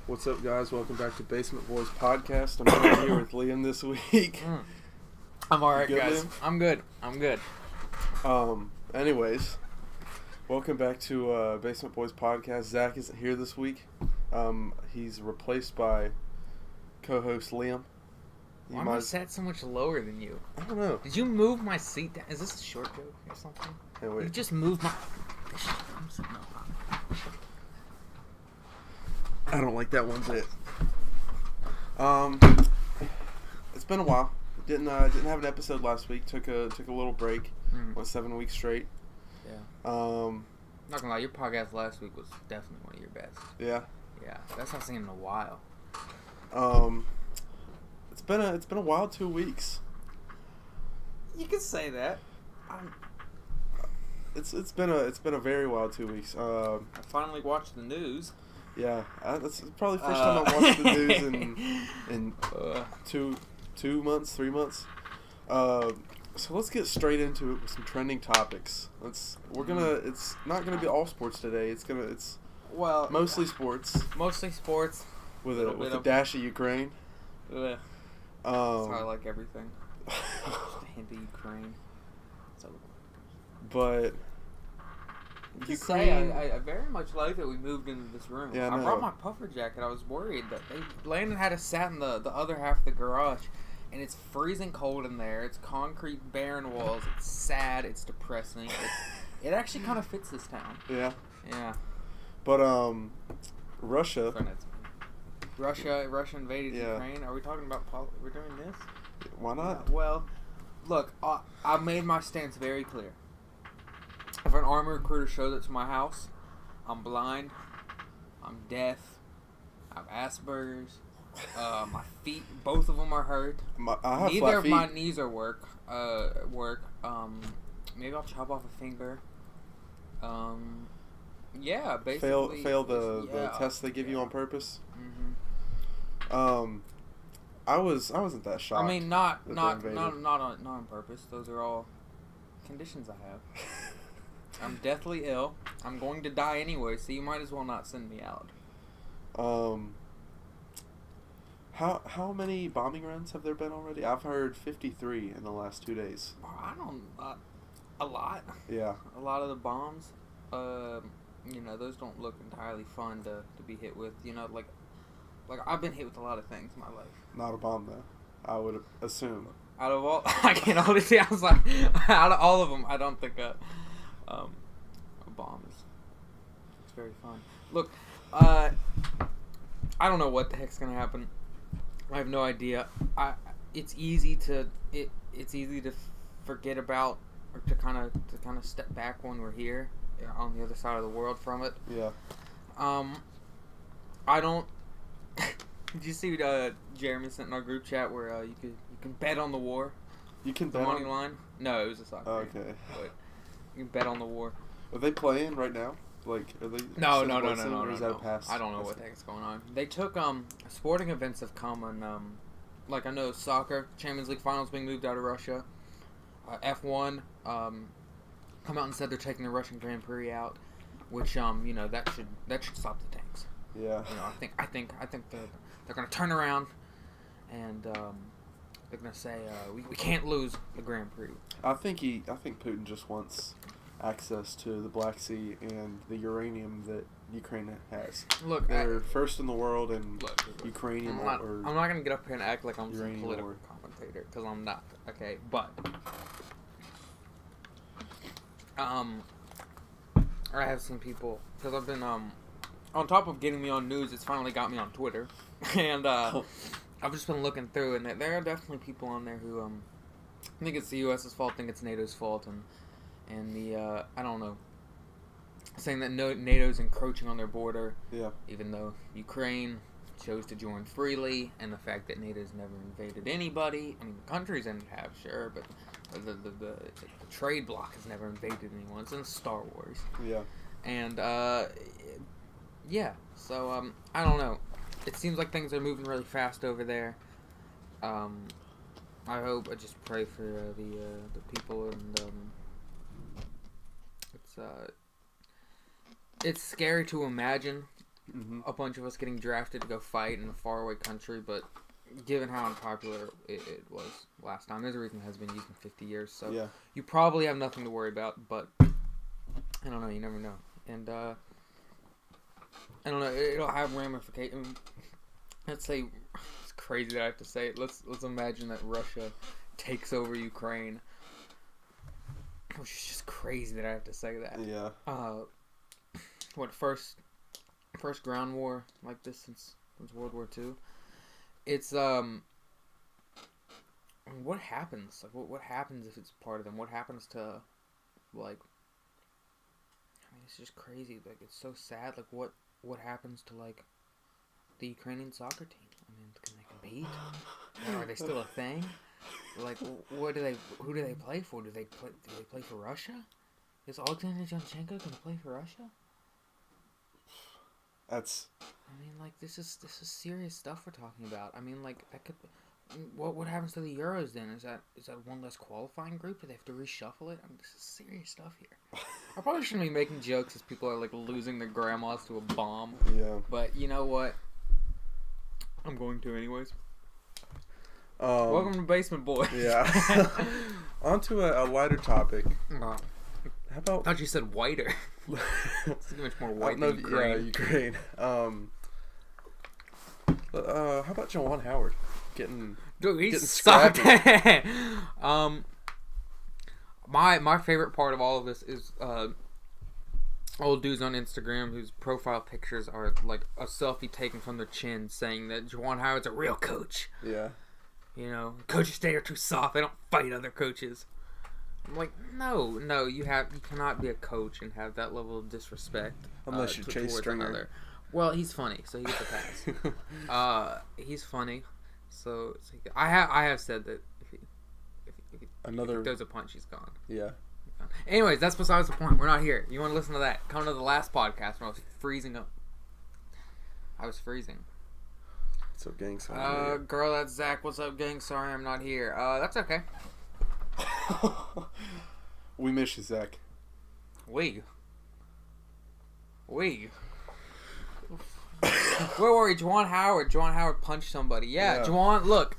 What's up, guys? Welcome back to Basement Boyz Podcast. I'm here with Liam this week. I'm alright, good, guys. Liam? I'm good. Anyways, welcome back to Basement Boyz Podcast. Zach isn't here this week. He's replaced by co-host Liam. Why am I sat so much lower than you? I don't know. Did you move my seat down? Is this a short joke or something? Hey, wait. You just moved my... I'm sitting up on it. I don't like that one bit. It's been a while. Didn't have an episode last week. Took a little break. Went 7 weeks straight. Yeah. Not gonna lie, your podcast last week was definitely one of your best. Yeah. Yeah, that's not seen in a while. It's been a wild 2 weeks. You can say that. It's been a very wild 2 weeks. I finally watched the news. Yeah, that's probably the first time I've watched the news in 2 months, 3 months. So let's get straight into it with some trending topics. It's not gonna be all sports today. It's mostly sports. Mostly sports. With a dash of Ukraine. That's how I like everything. Just a hint of Ukraine. But Ukraine. I very much like that we moved into this room. Yeah, I brought my puffer jacket. I was worried that Landon had us sat in the other half of the garage, and it's freezing cold in there. It's concrete, barren walls. It's sad. It's depressing. It actually kind of fits this town. Yeah. Yeah. But Russia invaded Ukraine. Are we talking about we're doing this? Why not? Yeah, well, look, I made my stance very clear. If an army recruiter shows up to my house, I'm blind, I'm deaf, I have Asperger's, my feet, both of them are hurt. I have Neither of feet. my knees are work. Maybe I'll chop off a finger. Yeah, basically. Fail the test they give you on purpose. Mm-hmm. I wasn't that shocked. I mean, not on purpose. Those are all conditions I have. I'm deathly ill. I'm going to die anyway, so you might as well not send me out. How many bombing runs have there been already? I've heard 53 in the last 2 days. A lot. Yeah. A lot of the bombs, those don't look entirely fun to be hit with. Like I've been hit with a lot of things in my life. Not a bomb though, I would assume. Out of all, I can't honestly. I was like, out of all of them, I don't think a bomb is. It's very fun. Look, I don't know what the heck's gonna happen. I have no idea. It's easy to forget about, or to kind of step back when we're here on the other side of the world from it. Yeah. I don't. Did you see Jeremy sent in our group chat where you can bet on the war? You can the bet money line? No, it was a soccer. Okay. But you can bet on the war. Are they playing right now? Like, are they? No. Or is that a pass? I don't know what the heck's going on. They took sporting events have come and like I know soccer Champions League finals being moved out of Russia. F1 come out and said they're taking the Russian Grand Prix out, which that should stop the tanks. Yeah. I think they're gonna turn around and they're gonna say we can't lose the Grand Prix. I think Putin just wants access to the Black Sea and the uranium that Ukraine has. Look, they're first in the world in Ukrainian. I'm not gonna get up here and act like I'm some political commentator because I'm not. Okay, but I have seen people because I've been on top of getting me on news, it's finally got me on Twitter, and I've just been looking through, and there are definitely people on there who think it's the U.S.'s fault, think it's NATO's fault, and the I don't know, saying that NATO's encroaching on their border, even though Ukraine chose to join freely, and the fact that NATO's never invaded anybody. I mean, the countries ended have, sure, but the trade bloc has never invaded anyone. It's in Star Wars. Yeah. And yeah, so I don't know. It seems like things are moving really fast over there. I just pray for the people, and it's scary to imagine a bunch of us getting drafted to go fight in a faraway country, but given how unpopular it was last time, there's a reason it has been used in 50 years, so you probably have nothing to worry about, but I don't know, you never know. And, I don't know, it'll have ramifications. Let's say, it's crazy that I have to say it, let's imagine that Russia takes over Ukraine, which is just crazy that I have to say that. Yeah. First ground war like this since World War II. It's what happens? Like what happens if it's part of them? What happens to like? I mean, it's just crazy. Like it's so sad. Like what happens to like the Ukrainian soccer team? I mean, can they compete? Are they still a thing? Like who do they play for? Do they play for Russia? Is Alexander Zinchenko gonna play for Russia? I mean, like this is serious stuff we're talking about. I mean, like that could. What happens to the Euros then? Is that one less qualifying group? Do they have to reshuffle it? I mean, this is serious stuff here. I probably shouldn't be making jokes as people are like losing their grandmas to a bomb. Yeah. But you know what? I'm going to anyways. Welcome to Basement Boys. Yeah. On to a lighter topic. How about? I thought you said whiter. It's much more white than Ukraine. Yeah, Ukraine. How about Juwan Howard getting sucked. scrappy? My favorite part of all of this is old dudes on Instagram whose profile pictures are like a selfie taken from their chin, saying that Juwan Howard's a real coach. Yeah. You know, coaches today are too soft. They don't fight other coaches. I'm like, no, you cannot be a coach and have that level of disrespect. Unless you Chase Stringer. Another. Well, he's funny, so he gets a pass. He's funny, so it's like, I have said that if he throws a punch, he's gone. Yeah. Anyways, that's besides the point. We're not here. You want to listen to that? Come to the last podcast when I was freezing up. I was freezing. What's up, gang? Girl, that's Zach. What's up, gang? Sorry, I'm not here. That's okay. We miss you, Zach. Where were we? Juwan Howard punched somebody. Yeah. Juwan, look,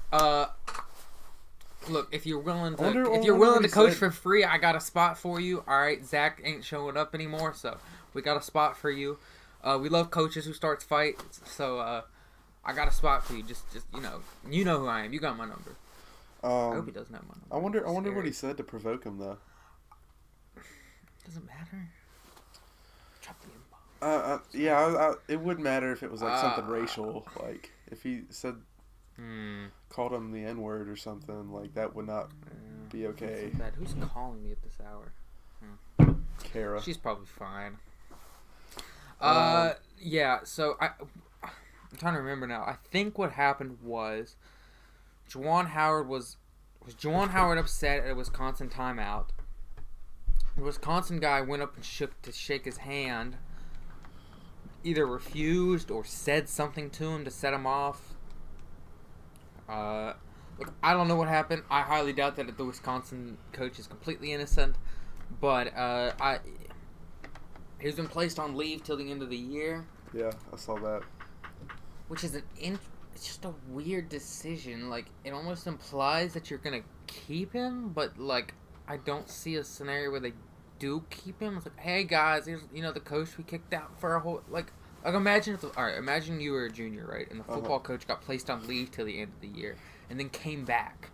if you're willing to coach for free, I got a spot for you. All right, Zach ain't showing up anymore, so we got a spot for you. We love coaches who starts fights, so I got a spot for you. Just you know who I am. You got my number. I hope he doesn't have my number. I wonder what he said to provoke him though. Doesn't matter. Drop the inbox. It would matter if it was like something racial, like if he said, called him the N-word or something, like that would not be okay. Bad. Who's calling me at this hour? Kara. She's probably fine. So I'm trying to remember now. I think what happened was Juwan Howard was Juwan Howard upset at a Wisconsin timeout. The Wisconsin guy went up and shake his hand, either refused or said something to him to set him off. Look, I don't know what happened. I highly doubt that the Wisconsin coach is completely innocent, but he's been placed on leave till the end of the year. Yeah, I saw that. Which is it's just a weird decision. Like, it almost implies that you're gonna keep him, but like, I don't see a scenario where they do keep him. It's like, hey guys, here's the coach we kicked out for a whole like imagine imagine you were a junior, right, and the football coach got placed on leave till the end of the year, and then came back.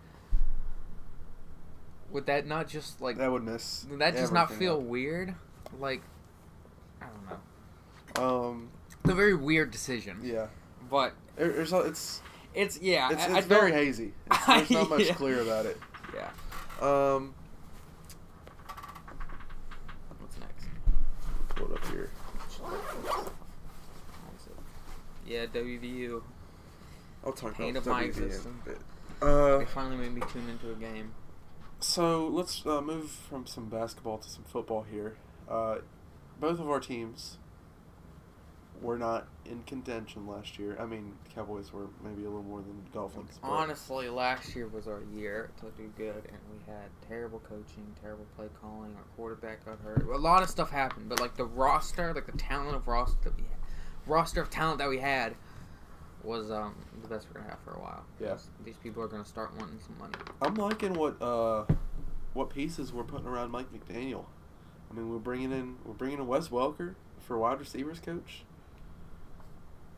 Would that not just like that would miss? Would that just not feel weird? Like, I don't know. It's a very weird decision. Yeah. But it's it's very hazy. There's not much clear about it. Yeah. What's next? Pull it up here. Yeah, WVU. I'll talk Pain about of my WVU existence. in a bit. They finally made me tune into a game. So let's move from some basketball to some football here. Both of our teams were not in contention last year. I mean, Cowboys were maybe a little more than Dolphins. Honestly, last year was our year to do good, and we had terrible coaching, terrible play calling. Our quarterback got hurt. A lot of stuff happened, but like the roster, like the talent of roster that we had, roster of talent that we had was the best we're gonna have for a while. Yeah. These people are gonna start wanting some money. I'm liking what pieces we're putting around Mike McDaniel. I mean, we're bringing in Wes Welker for wide receivers coach.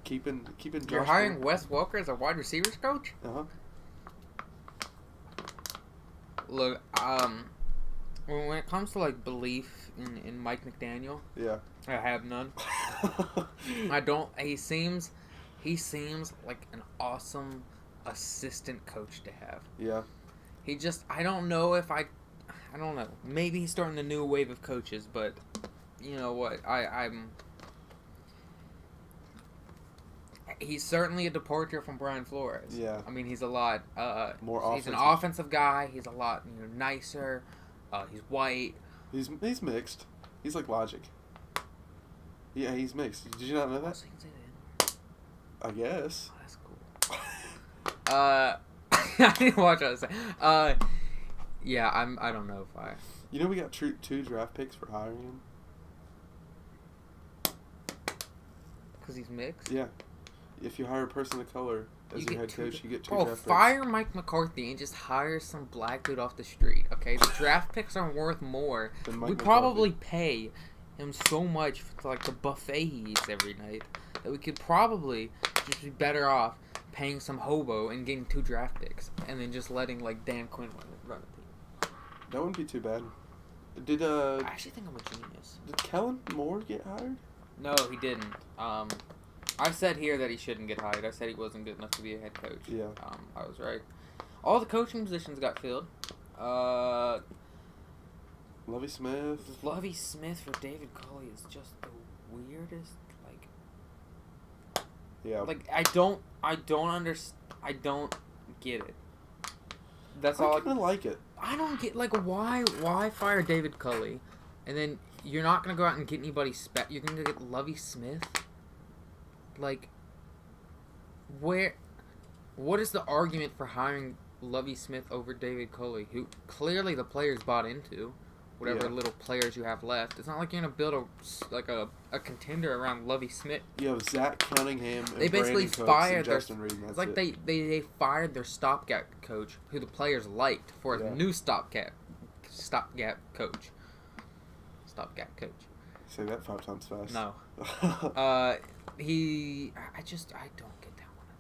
Keeping Josh. You're hiring Wes Welker as a wide receivers coach? Uh-huh. Look, when it comes to like belief in Mike McDaniel, yeah, I have none. I don't. He seems like an awesome assistant coach to have. Yeah. He just, I don't know. Maybe he's starting a new wave of coaches, but you know what? He's certainly a departure from Brian Flores. Yeah. I mean, he's a lot more offensive. He's an offensive guy. He's a lot nicer. He's white. He's mixed. He's like Logic. Yeah, he's mixed. Did you not know that? Also, he can say that. I guess. Oh, that's cool. I didn't watch what I was saying. Yeah, I don't know if I. You know we got 2 draft picks for hiring him. Because he's mixed. Yeah. If you hire a person of color as your head coach, you get 2 draft picks. Fire Mike McCarthy and just hire some black dude off the street, okay? The draft picks are worth more. We probably pay him so much for like the buffet he eats every night that we could probably just be better off paying some hobo and getting 2 draft picks and then just letting like Dan Quinn run the team. That wouldn't be too bad. Did I actually think I'm a genius. Did Kellen Moore get hired? No, he didn't. I said here that he shouldn't get hired. I said he wasn't good enough to be a head coach. Yeah. I was right. All the coaching positions got filled. Lovie Smith. Lovie Smith for David Culley is just the weirdest. Like. Yeah. Like I don't understand. I don't get it. That's all. I kind of like it. I don't get like why fire David Culley, and then you're not gonna go out and get anybody you're gonna get Lovie Smith. Like, what is the argument for hiring Lovie Smith over David Culley, who clearly the players bought into, whatever little players you have left? It's not like you're gonna build a contender around Lovie Smith. You have Zach Cunningham. And they basically Brandon Cooks fired and Justin Reed. It's like they fired their stopgap coach, who the players liked, for a new stopgap coach. Stopgap coach. Say that 5 times fast. No. I don't get that one at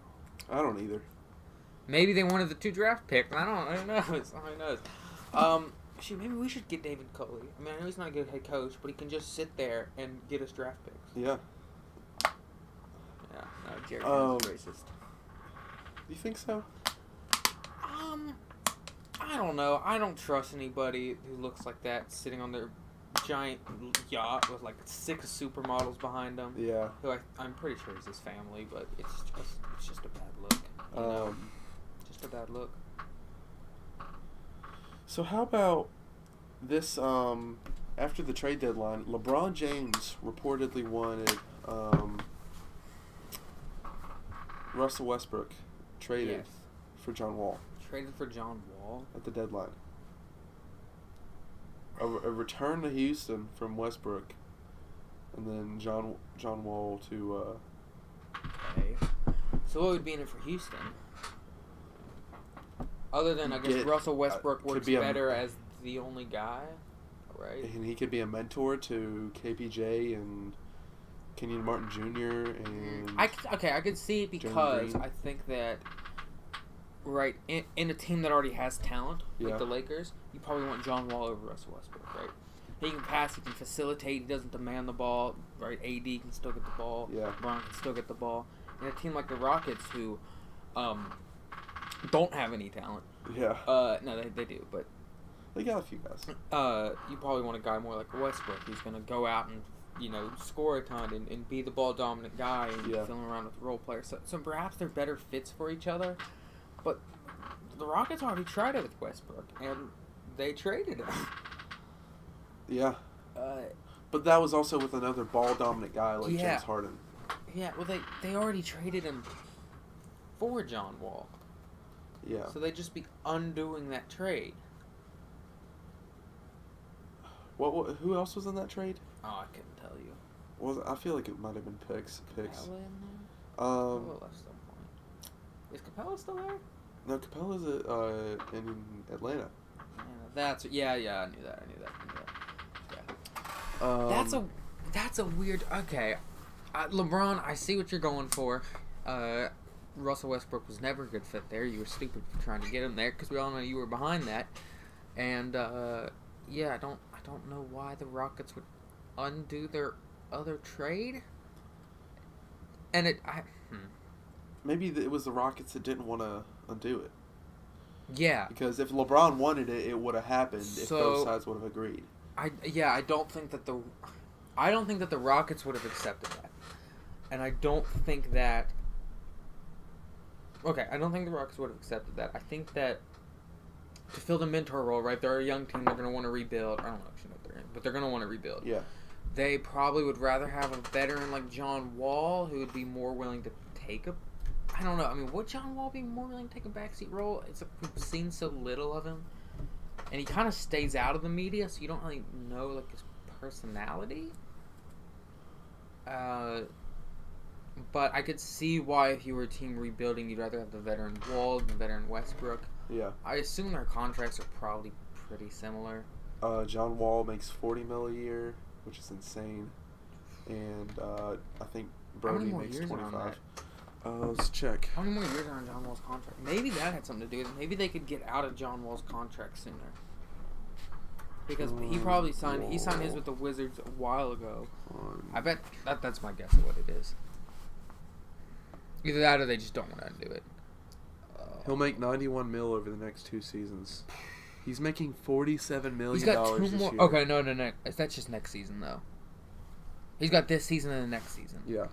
all. I don't either. Maybe they wanted the 2 draft picks. I don't know. Who knows? Maybe we should get David Culley. I mean, I know he's not a good head coach, but he can just sit there and get us draft picks. Yeah. Yeah. No, Jared is racist. You think so? I don't know. I don't trust anybody who looks like that sitting on their giant yacht with like 6 supermodels behind them. Yeah. Who I'm pretty sure is his family, but it's just a bad look. You know? Just a bad look. So how about this? After the trade deadline, LeBron James reportedly wanted Russell Westbrook traded for John Wall. Traded for John Wall at the deadline. A return to Houston from Westbrook, and then John Wall to. Okay. So what would be in it for Houston? Other than I guess Russell Westbrook works better as the only guy, right? And he could be a mentor to KPJ and Kenyon Martin Jr. and. I could see it because I think that. Right, in a team that already has talent, like the Lakers, you probably want John Wall over Russell Westbrook, right? He can pass, he can facilitate, he doesn't demand the ball, right? AD can still get the ball, Bron can still get the ball. In a team like the Rockets, who don't have any talent. Yeah. No, they do, but... They got a few guys. You probably want a guy more like Westbrook, who's going to go out and, score a ton and be the ball-dominant guy and filling around with role players. So perhaps they're better fits for each other. But the Rockets already tried it with Westbrook, and they traded him. Yeah. But that was also with another ball-dominant guy like James Harden. Yeah, well, they already traded him for John Wall. Yeah. So they'd just be undoing that trade. Who else was in that trade? Oh, I couldn't tell you. I feel like it might have been picks. Capella in there? Capella left some point. Is Capella still there? No, Capella's in Atlanta. Yeah, I knew that. Yeah. That's a weird. Okay, LeBron, I see what you're going for. Russell Westbrook was never a good fit there. You were stupid for trying to get him there because we all know you were behind that. And yeah, I don't know why the Rockets would undo their other trade. And maybe it was the Rockets that didn't want to undo it. Yeah. Because if LeBron wanted it, it would have happened if both sides would have agreed. I don't think that the Rockets would have accepted that. And I don't think that I don't think the Rockets would have accepted that. I think that to fill the mentor role, right, they're a young team, they're going to want to rebuild. I don't know if you know what they're in, but they're going to want to rebuild. Yeah. They probably would rather have a veteran like John Wall who would be more willing to take I don't know. I mean, would John Wall be more willing to take a backseat role? We've seen so little of him. And he kind of stays out of the media, so you don't really know, like, his personality. But I could see why, if you were a team rebuilding, you'd rather have the veteran Wall than the veteran Westbrook. Yeah. I assume their contracts are probably pretty similar. John Wall makes $40 million a year, which is insane. And I think Brody makes 25. Let's check. How many more years are on John Wall's contract? Maybe that had something to do with it. Maybe they could get out of John Wall's contract sooner. Because he probably signed his with the Wizards a while ago. I bet that's my guess of what it is. Either that or they just don't want to undo it. He'll make $91 million over the next 2 seasons. He's making $47 million. He's got 2 more. Year. Okay, no. That's just next season though. He's got this season and the next season. Yeah.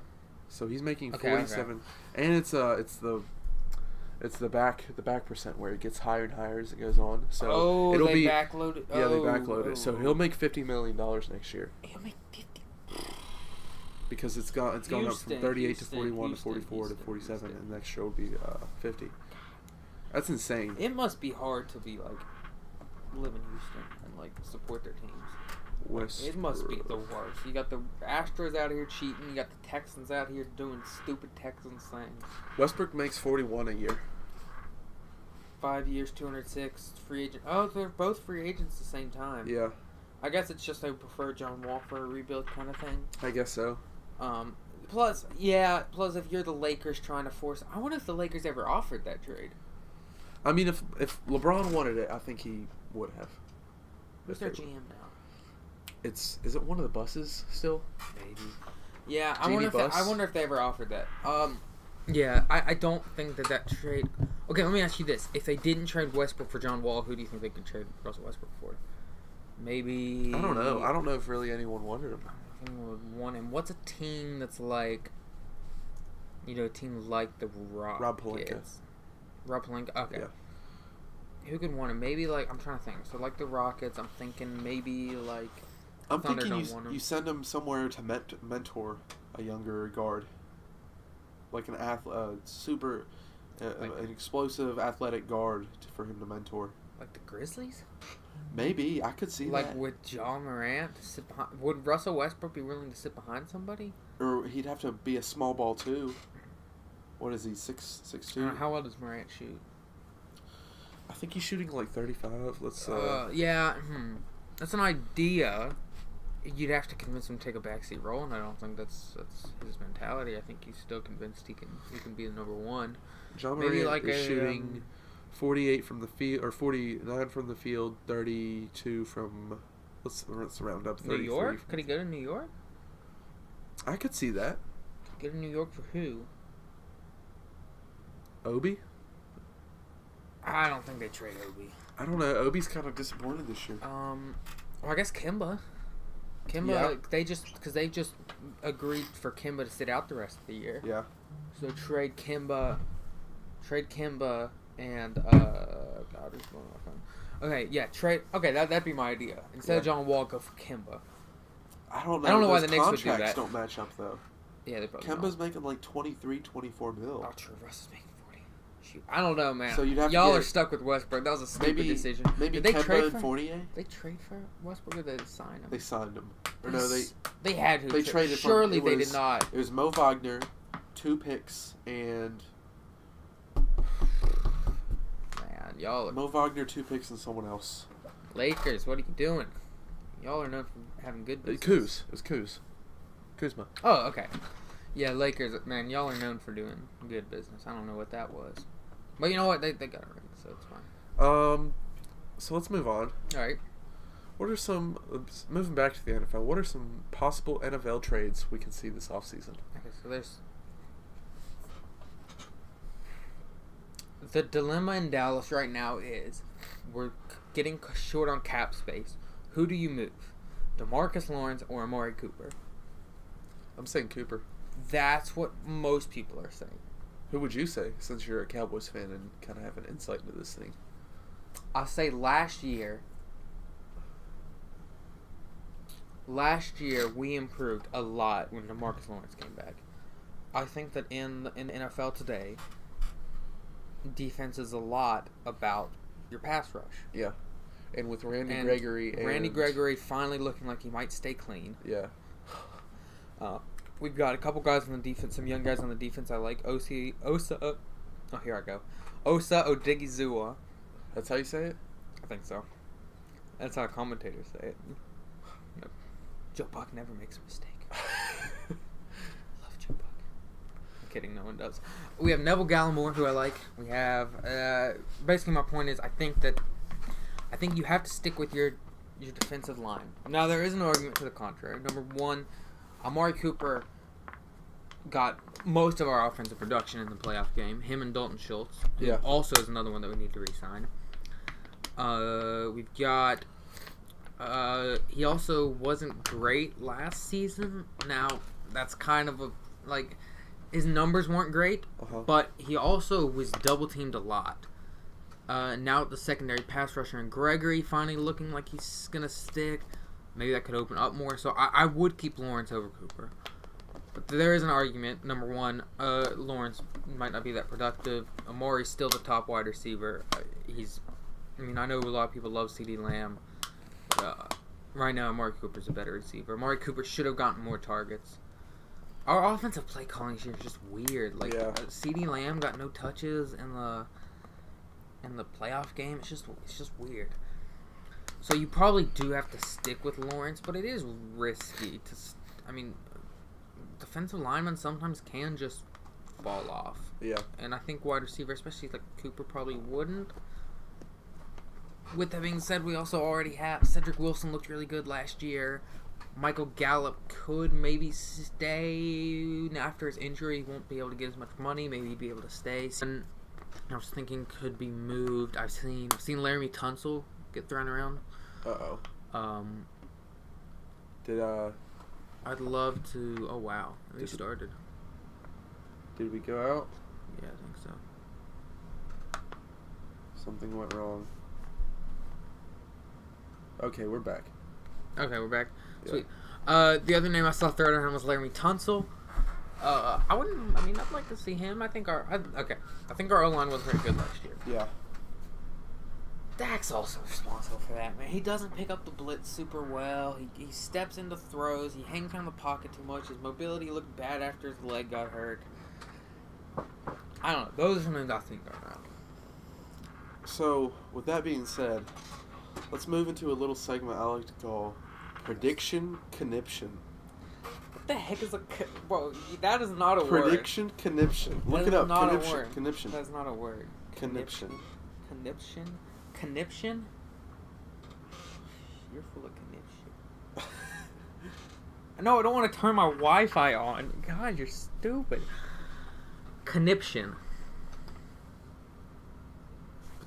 So he's making 47, and it's the back percent where it gets higher and higher as it goes on. So it'll be backloaded. Yeah, they backload it. So he'll make $50 million next year. He'll make 50. Because it's gone up from 38 to 41 to 44 to 47, and next year will be 50. That's insane. It must be hard to be like live in Houston and like support their teams. It must be the worst. You got the Astros out here cheating. You got the Texans out here doing stupid Texans things. Westbrook makes 41 a year. 5 years, 206. Free agent. Oh, they're both free agents at the same time. Yeah. I guess it's just they prefer John Wall for a rebuild kind of thing. I guess so. Plus if you're the Lakers trying to force... I wonder if the Lakers ever offered that trade. I mean, if LeBron wanted it, I think he would have. Who's their GM now? Is it one of the buses still? Maybe. Yeah, I wonder if they ever offered that. Yeah, I don't think that trade... Okay, let me ask you this. If they didn't trade Westbrook for John Wall, who do you think they could trade Russell Westbrook for? Maybe... I don't know. I don't know if really anyone wanted him. Anyone would want him. What's a team that's like... a team like the Rockets? Rob Pelinka? Okay. Yeah. Who could want him? Maybe, like... I'm trying to think. So, like the Rockets, I'm thinking maybe, like... I'm thinking you send him somewhere to mentor a younger guard. Like an an explosive athletic guard for him to mentor. Like the Grizzlies? Maybe. I could see that. Like with John Morant to sit behind... Would Russell Westbrook be willing to sit behind somebody? Or he'd have to be a small ball too. What is he, 6'2"? How well does Morant shoot? I think he's shooting like 35. Let's That's an idea. You'd have to convince him to take a backseat role, and I don't think that's his mentality. I think he's still convinced he can be the number one. John Morant is shooting 48 from the field, or 49 from the field, 32 from. Let's round up. 33. New York? Could he go to New York? I could see that. Go to New York for who? Obi? I don't think they trade Obi. I don't know. Obi's kind of disappointed this year. Well, I guess Kemba. Yeah. They just agreed for Kemba to sit out the rest of the year. Yeah. So trade Kemba, and God, who's going off on? Okay, yeah, trade. Okay, that'd be my idea. Instead of John Wall, go for Kemba. I don't know. I don't know why the Knicks would do that. Contracts don't match up though. Yeah, they probably Kemba's making like 23, 24 mil. Oh, true. Russ is making 40. Shoot, I don't know, man. So you'd have Y'all to are stuck with Westbrook. That was a stupid decision. Maybe Did they Kemba trade and for Fournier? They trade for Westbrook or did they sign him? They signed him. Or no, they had to. They traded. Surely they did not. It was Mo Wagner, 2 picks, and man, y'all. Mo Wagner, 2 picks, and someone else. Lakers, what are you doing? Y'all are known for having good business. It was Kuzma. Oh, okay. Yeah, Lakers, man, y'all are known for doing good business. I don't know what that was. But you know what? They got a ring, so it's fine. So let's move on. All right. What are some, moving back to the NFL, what are some possible NFL trades we can see this offseason? Okay, so there's... The dilemma in Dallas right now is we're getting short on cap space. Who do you move? DeMarcus Lawrence or Amari Cooper? I'm saying Cooper. That's what most people are saying. Who would you say, since you're a Cowboys fan and kind of have an insight into this thing? I'll say last year we improved a lot when DeMarcus Lawrence came back. I think that in the NFL today, defense is a lot about your pass rush. Yeah. And with Randy Gregory finally looking like he might stay clean. Yeah. We've got a couple guys on the defense, some young guys on the defense I like. Osa Odigizua. That's how you say it? I think so. That's how commentators say it. Yep. Joe Buck never makes a mistake. Love Joe Buck. I'm kidding, no one does. We have Neville Gallimore, who I like. We have basically my point is I think you have to stick with your defensive line. Now there is an argument to the contrary. Number one, Amari Cooper got most of our offensive production in the playoff game. Him and Dalton Schultz, who also is another one that we need to re-sign. We've got... he also wasn't great last season. Now, that's kind of his numbers weren't great, but he also was double-teamed a lot. Now the secondary pass rusher and Gregory finally looking like he's going to stick. Maybe that could open up more. So I would keep Lawrence over Cooper. But there is an argument. Number one, Lawrence might not be that productive. Amari's still the top wide receiver. I know a lot of people love CeeDee Lamb. Right now, Amari Cooper's a better receiver. Amari Cooper should have gotten more targets. Our offensive play calling here is just weird. CeeDee Lamb got no touches in the playoff game. It's just weird. So you probably do have to stick with Lawrence, but it is risky defensive linemen sometimes can just fall off. Yeah. And I think wide receiver, especially like Cooper, probably wouldn't. With that being said, we also already have Cedric Wilson looked really good last year. Michael Gallup could maybe stay after his injury. He won't be able to get as much money. Maybe he'd be able to stay. And I was thinking could be moved. I've seen Laramie Tunsil get thrown around. I'd love to. Oh wow, they started. Did we go out? Yeah, I think so. Something went wrong. Okay, we're back. Yeah. Sweet. The other name I saw thrown around was Laramie Tunsil. I'd like to see him. I think our O-line was very good last year. Yeah. Dak's also responsible for that, man. He doesn't pick up the blitz super well. He steps into throws. He hangs around the pocket too much. His mobility looked bad after his leg got hurt. I don't know. Those are some names I think are around. So, with that being said, let's move into a little segment I like to call Prediction Conniption. What the heck is bro, that is not a word. Prediction Conniption. Look it up. Not Conniption. a word. Conniption. That's not a word. Conniption. Conniption? You're full of conniption. No, I don't want to turn my Wi-Fi on. God, you're stupid. Conniption.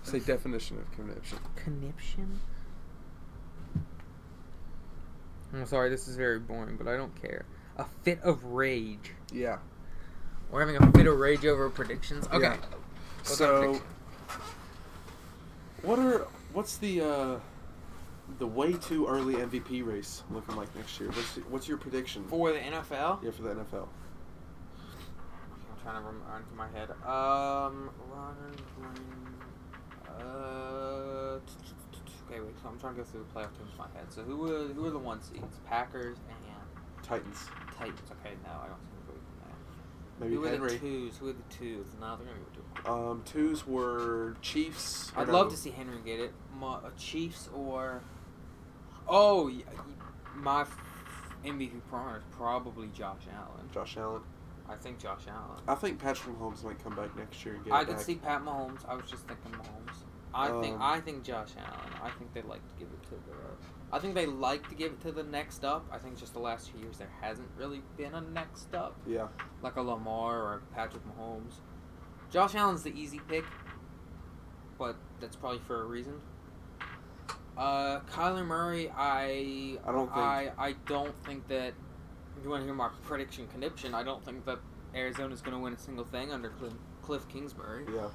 Say definition of conniption. Conniption? I'm sorry, this is very boring, but I don't care. A fit of rage. Yeah. We're having a fit of rage over predictions? Okay. Yeah. So, what's the way too early MVP race looking like next year? What's your prediction? For the NFL? Yeah, for the NFL. I'm trying to run through my head. Okay, wait. So I'm trying to go through the playoff teams in my head. So who are the 1 seeds? Packers and Titans. Okay, no, I don't think we're from that. Maybe Who Henry. were the twos? No, they're gonna go 2. Twos were Chiefs. I'd love to see Henry get it. Chiefs or my MVP prime is probably Josh Allen. Josh Allen. I think Josh Allen. I think Patrick Mahomes might come back next year and get I it could back. see Pat Mahomes. I was just thinking Mahomes. I think Josh Allen. I think they'd like to give it to the next up. I think just the last 2 years there hasn't really been a next up. Yeah. Like a Lamar or Patrick Mahomes. Josh Allen's the easy pick, but that's probably for a reason. Kyler Murray, I don't think that. If you want to hear my prediction conniption, I don't think that Arizona's going to win a single thing under Cliff Kingsbury. Yeah.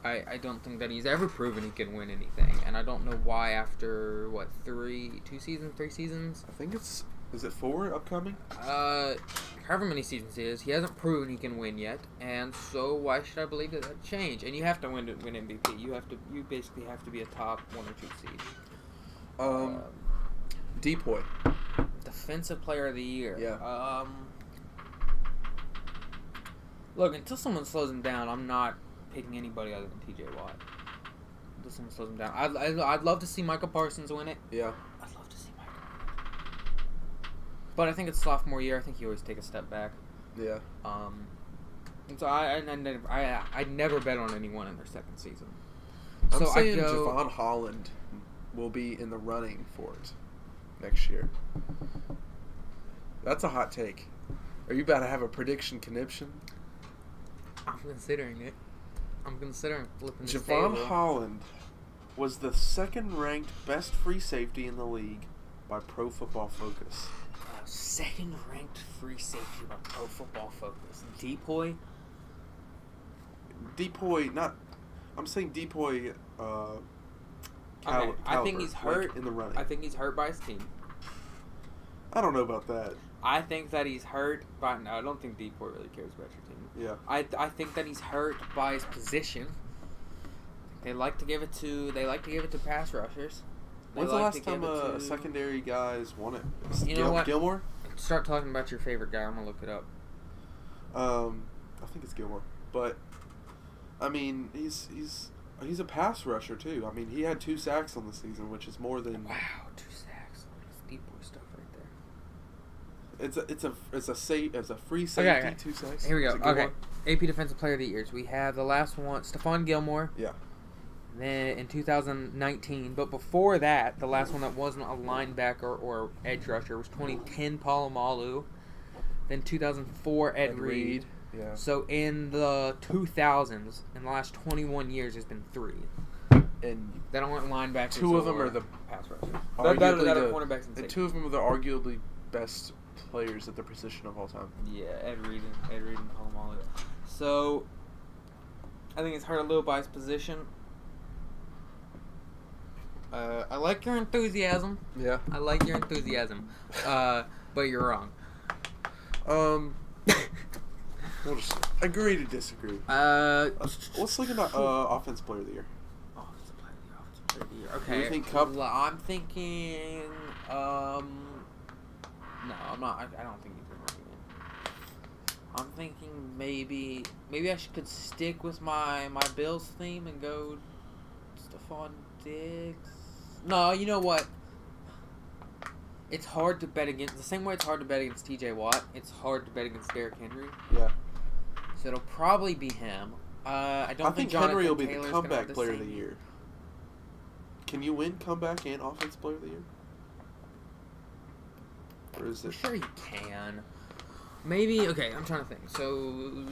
I don't think that he's ever proven he can win anything, and I don't know why after, 3 seasons? I think is it 4 upcoming? However many seasons it is, he hasn't proven he can win yet, and so why should I believe that that'd change? And you have to win MVP. You basically have to be a top 1 or 2 seed. Depoy. Defensive Player of the Year. Yeah. Look, until someone slows him down, I'm not picking anybody other than T.J. Watt. Until someone slows him down. I'd love to see Micah Parsons win it. Yeah. I'd love to see Micah win it. But I think it's sophomore year. I think you always take a step back. Yeah. And so I never bet on anyone in their second season. I'm saying Javon Holland will be in the running for it next year. That's a hot take. Are you about to have a prediction conniption? I'm considering it. I'm considering flipping this Javon table. Holland was the second-ranked best free safety in the league by Pro Football Focus. Second-ranked free safety by Pro Football Focus. Depoy, not. I'm saying Depoy. I think he's hurt like in the running. I think he's hurt by his team. I don't know about that. I think that he's hurt by. No, I don't think Depoy really cares about your team. Yeah. I think that he's hurt by his position. They like to give it to pass rushers. When's the last time secondary guys won it? You know what? Gilmore? Start talking about your favorite guy. I'm gonna look it up. I think it's Gilmore, but I mean he's a pass rusher too. I mean he had 2 sacks on the season, which is more than 2 sacks. That's Depoy stuff right there. It's a free safety. Okay. 2 sacks. Here we go. Okay. AP Defensive Player of the Years. We have the last one, Stephon Gilmore. Yeah. Then in 2019, but before that, the last one that wasn't a linebacker or edge rusher was 2010 Palomalu. Then 2004 Ed Reed. Yeah. So in the 2000s, in the last 21 years, there's been 3. And they don't want linebackers. 2 of them are the pass rushers. Arguably that are cornerbacks and two of them are the arguably best players at their position of all time. Yeah, Ed Reed and Palomalu. So I think it's hurt a little by his position. I like your enthusiasm. Yeah. I like your enthusiasm. But you're wrong. We'll just agree to disagree. Let's look at Offensive Player of the Year. Offensive Player of the Year. Okay. Do you think Cup? I'm thinking. No, I'm not. I don't think he's been working in. I'm thinking maybe I could stick with my Bills theme and go Stephon Diggs. No, you know what? It's hard to bet against. The same way it's hard to bet against T.J. Watt, it's hard to bet against Derrick Henry. Yeah. So it'll probably be him. I think Henry will be Taylor's the comeback the player of the year. Can you win comeback and offensive player of the year? Or is it? For sure you can. Maybe. Okay, I'm trying to think. So,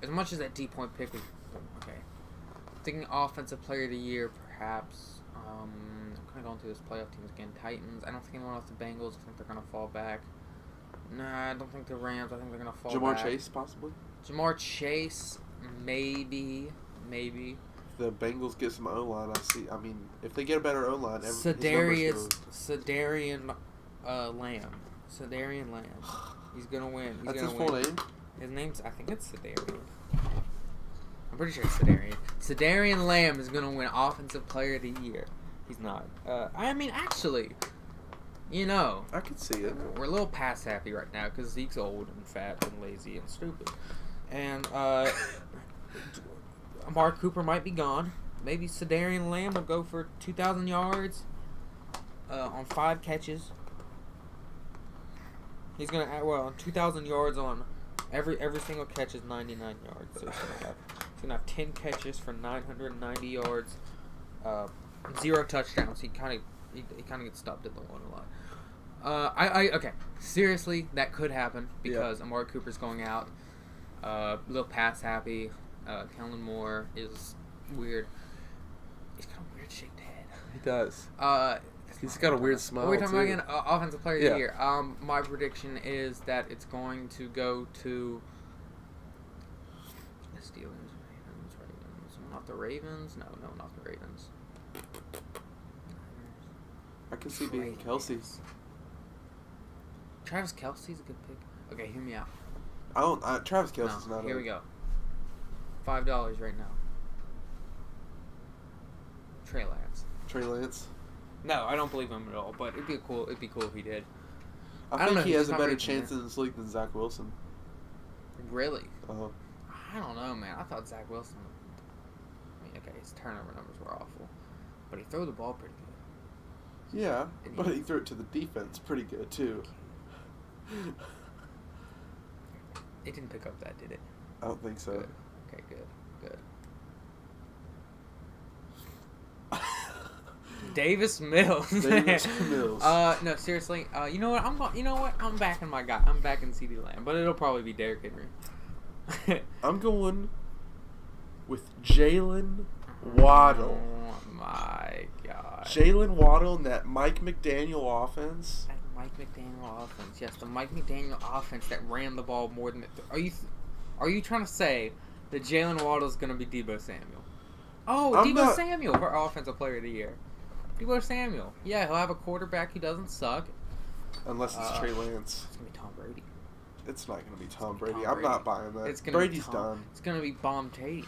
as much as that D-point pick was okay, thinking offensive player of the year, perhaps. I'm kind of going through this playoff teams again. Titans. I don't think anyone else. The Bengals. I think they're gonna fall back. Nah, I don't think the Rams. I think they're gonna fall back. Jamar Chase, possibly. Jamar Chase, maybe. The Bengals get some O-line. I mean, if they get a better O-line, Sedarian Lamb. He's gonna win. That's his full name? His name's, I think it's Sedarian. I'm pretty sure it's Sedarian. Sedarian Lamb is going to win Offensive Player of the Year. He's not. I mean, actually, you know. I can see it. We're a little pass happy right now because Zeke's old and fat and lazy and stupid. And Amari Cooper might be gone. Maybe Sedarian Lamb will go for 2,000 yards on 5 catches. He's going to, 2,000 yards on every single catch is 99 yards. So he's going to have 10 catches for 990 yards. 0 touchdowns. He kind of gets stopped at the one a lot. Okay. Seriously, that could happen because Amari Cooper's going out. A little pass happy. Kellen Moore is weird. He's got a weird shaped head. He does. He's got a weird smile. What are we talking about again? Offensive Player of the Year. My prediction is that it's going to go to the Steelers, Ravens. Not the Ravens. No, not the Ravens. I can see being Kelsey's. Travis Kelce's a good pick. Okay, hear me out. Travis Kelce's not. Here we go. $5 right now. Trey Lance. No, I don't believe him at all. But it'd be cool if he did. I think he has a better chance in this league than Zach Wilson. Really? Uh-huh. I don't know, man. I thought Zach Wilson. I mean, okay, his turnover numbers were awful, but he threw the ball pretty good. Yeah, but he threw it to the defense pretty good too. It didn't pick up that, did it? I don't think so. Good. Okay, good. Davis Mills. No, seriously. You know what? I'm backing my guy. I'm backing CeeDee Lamb, but it'll probably be Derrick Henry. I'm going with Jalen Waddle. Oh my God. Jalen Waddle and that Mike McDaniel offense. That Mike McDaniel offense. Yes, the Mike McDaniel offense that ran the ball more than. Are you trying to say that Jalen Waddle is going to be Deebo Samuel? Oh, Samuel for Offensive Player of the Year. Deebo Samuel. Yeah, he'll have a quarterback who doesn't suck. Unless it's Trey Lance. It's going to be Tom Brady. It's not going to be Tom Brady. I'm not buying that. Brady's done. It's going to be Bomb Chady.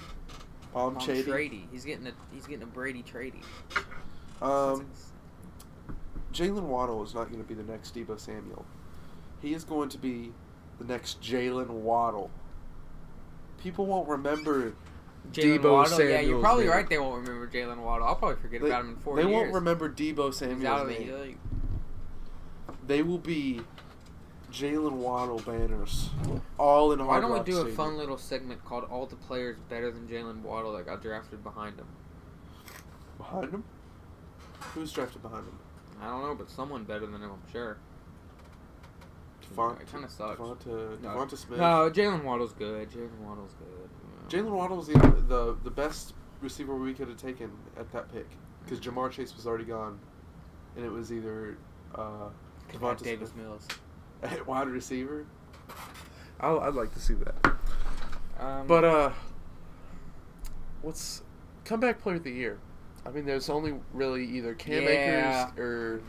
Bomb Chady. He's getting a Brady Trady. Jalen Waddle is not going to be the next Deebo Samuel. He is going to be the next Jalen Waddle. People won't remember Deebo Samuel. Yeah, you're probably right. They won't remember Jalen Waddle. I'll probably forget about him in 4 years. They won't remember Deebo Samuel's name. They will be Jalen Waddle banners all in Hard Rock Why don't we do Stadium. a fun little segment called "All the Players Better Than Jalen Waddle That Got Drafted Behind Him"? Behind him? Who's drafted behind him? I don't know, but someone better than him, I'm sure. It kind of sucks. Devonta Smith. No, Jalen Waddle's good. Jalen Waddle was the best receiver we could have taken at that pick because Jamar Chase was already gone, and it was either Devonta Davis Smith. Mills At wide receiver. I'd like to see that. But what's comeback player of the year? I mean, there's only really either Cam Akers or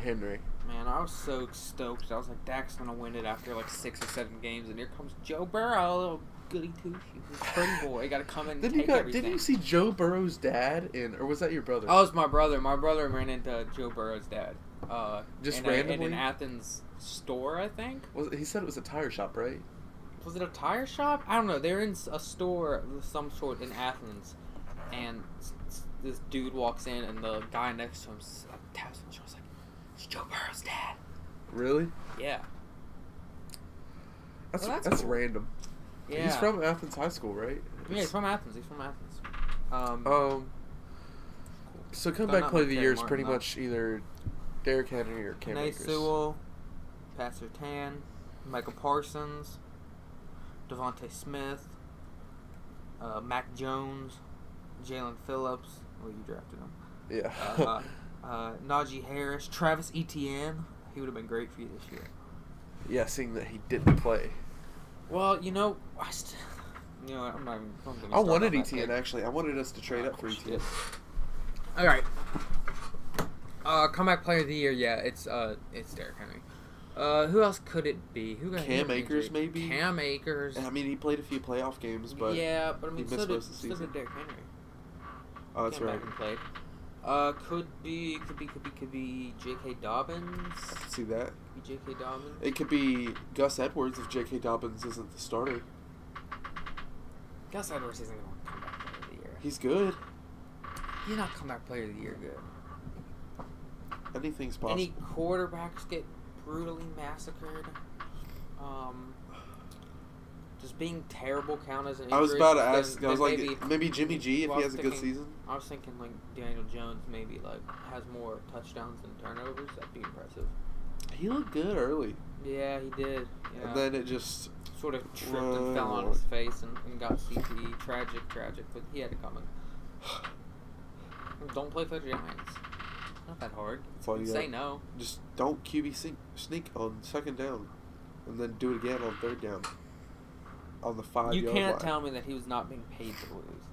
Henry. Man, I was so stoked. I was like, Dak's gonna win it after like 6 or 7 games, and here comes Joe Burrow, a little goody two shoes, pretty boy. Got to come in and take everything. Didn't you see Joe Burrow's dad or was that your brother? Oh, it's my brother. My brother ran into Joe Burrow's dad. Just randomly? In an Athens store, I think. He said it was a tire shop, right? Was it a tire shop? I don't know. They're in a store of some sort in Athens, and this dude walks in, and the guy next to him taps him on the shoulder, like, "It's Joe Burrow's dad." Really? Yeah. That's cool. random. Yeah. He's from Athens High School, right? Yeah, he's from Athens. So comeback play of the year is pretty much either Derrick Henry or Cam Akers. Sewell, Pat Surtain, Michael Parsons, Devontae Smith, Mac Jones, Jalen Phillips. Well, you drafted him. Yeah. Najee Harris, Travis Etienne. He would have been great for you this year. Yeah, seeing that he didn't play. Well, I'm not even. I wanted Etienne actually. I wanted us to trade up for Etienne. All right. Comeback player of the year. Yeah, it's Derrick Henry. Who else could it be? Who got Cam Akers, injured? maybe? Cam Akers. I mean, he played a few playoff games, but yeah, but I mean, he missed most of the so season. did Derrick Henry. Oh, that's Came right. back and played. Could be J.K. Dobbins. I can see that. Could be J.K. Dobbins. It could be Gus Edwards if J.K. Dobbins isn't the starter. Gus Edwards isn't going to come back player of the year. He's good. He's not comeback player of the year good. Anything's possible. Any quarterbacks get brutally massacred? Does being terrible count as an injury? I was about to ask. Then I was like, maybe Jimmy G if he has a good season. I was thinking like Daniel Jones maybe like has more touchdowns than turnovers. That'd be impressive. He looked good early. Yeah, he did. Yeah. And then it just sort of tripped and fell on his face and got CTE. Tragic, but he had it coming. Don't play for the Giants. Not that hard. That's all you Say got. no. Just don't QB sneak on second down, and then do it again on third down. On the 5 You yard can't line. tell me that he was not being paid to lose.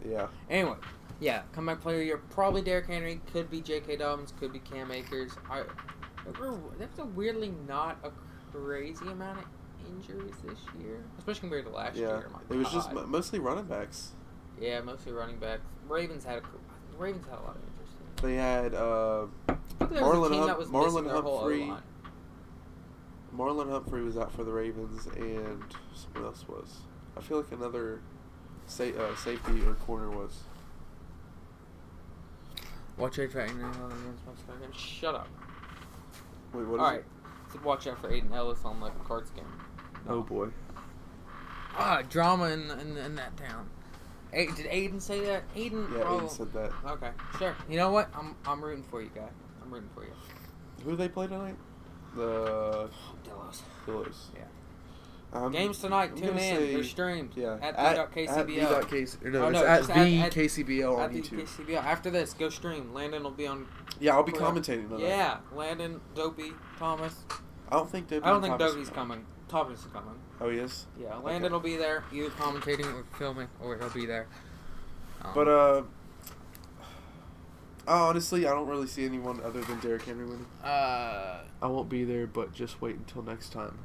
Yeah. Anyway, yeah, comeback player of the year, probably Derrick Henry, could be J.K. Dobbins, could be Cam Akers. There's a weirdly not a crazy amount of injuries this year, especially compared to last year. It was just mostly running backs. Yeah, mostly running backs. Ravens had a lot of interest in it. They had Marlon Humphrey was out for the Ravens, and someone else was. I feel like another safety or corner was. Watch out for Aiden Ellis. Shut up. Wait, what is Alright, so watch out for Aiden Ellis on the Cards game. No. Oh boy. Drama in that town. Did Aiden say that? Aiden. Yeah, Aiden said that. Okay, sure. You know what? I'm rooting for you, guy. I'm rooting for you. Who do they play tonight? The Dillos. Yeah. Games tonight. Tune in. They're streamed. Yeah. At v.kcbl. It's at KCBL on YouTube. KCBL. After this, go stream. Landon will be on. Yeah, I'll be commentating on that. Yeah, Landon, Dopey, Thomas. I don't think Dopey's coming. Thomas is coming. Oh, he is? Yeah, Landon will be there, either commentating or filming, or he'll be there. But honestly, I don't really see anyone other than Derrick Henry winning. I won't be there, but just wait until next time.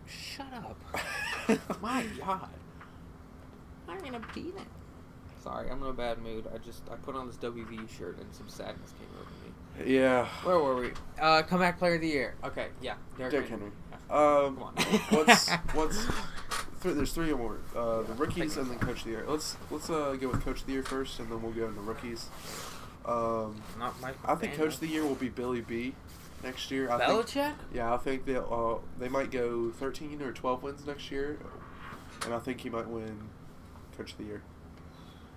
Shut up. My God. I'm in a beating. Sorry, I'm in a bad mood. I put on this WV shirt and some sadness came over me. Yeah. Where were we? Comeback player of the year. Okay, yeah. Derrick Henry. Come on. There's three or more. The rookies and then coach of the year. Let's go with coach of the year first, and then we'll go into rookies. I think coach of the year will be Billy B. Next year. Belichick? I think they might go 13 or 12 wins next year, and I think he might win coach of the year.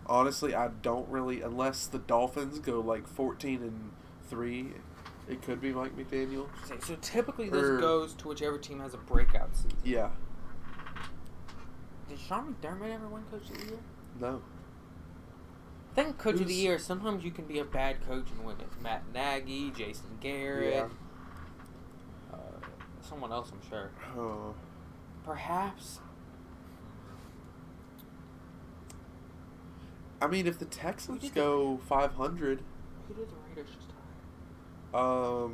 Honestly, I don't really, unless the Dolphins go like 14-3, it could be Mike McDaniel. So typically this goes to whichever team has a breakout season. Yeah. Did Sean McDermott ever win coach of the year? No. I think coach of the year, sometimes you can be a bad coach and win it. Matt Nagy, Jason Garrett. Yeah. Someone else, I'm sure. Oh. Perhaps. I mean, if the Texans go 500. Who did the Raiders just hire?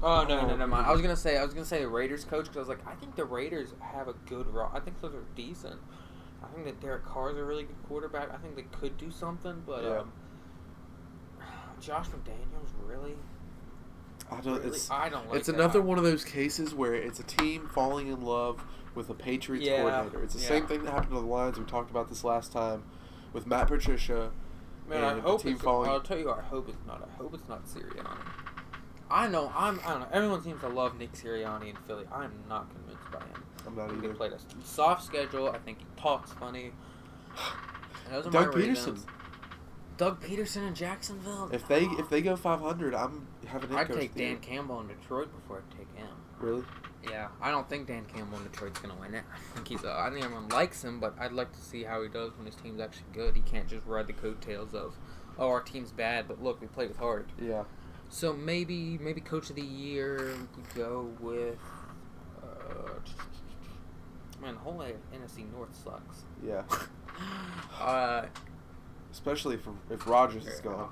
Oh no, never mind. I was gonna say the Raiders coach because I was like, I think the Raiders have a good I think those are decent. I think that Derek Carr's a really good quarterback. I think they could do something, but Josh McDaniels really. I don't like It's another one of those cases where it's a team falling in love with a Patriots coordinator. It's the same thing that happened to the Lions. We talked about this last time with Matt Patricia. Man, I hope I'll tell you, I hope it's not Sirianni. I don't know. Everyone seems to love Nick Sirianni in Philly. I'm not convinced by him. I'm not either. He played a soft schedule. I think he talks funny. Doug Peterson in Jacksonville. If they go 500, I'm having him. I'd take Dan Campbell in Detroit before I'd take him. Really? Yeah, I don't think Dan Campbell in Detroit's gonna win it. I think I think everyone likes him, but I'd like to see how he does when his team's actually good. He can't just ride the coattails of, our team's bad, but look, we played with heart. Yeah. So maybe coach of the year we could go with. Man, the whole NFC North sucks. Yeah. Especially if Rodgers is gone.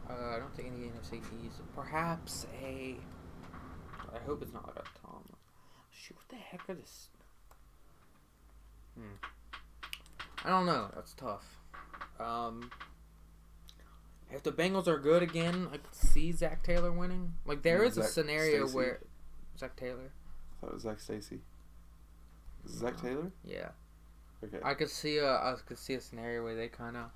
I don't think any NFC East. Perhaps a. I hope it's not like a Tom. Shoot, what the heck are this? I don't know. That's tough. If the Bengals are good again, I could see Zach Taylor winning. Like there is a scenario where Zach Taylor. I thought it was Zach Stacy. Is it Zach Taylor? Yeah. Okay. I could see a scenario where they kind of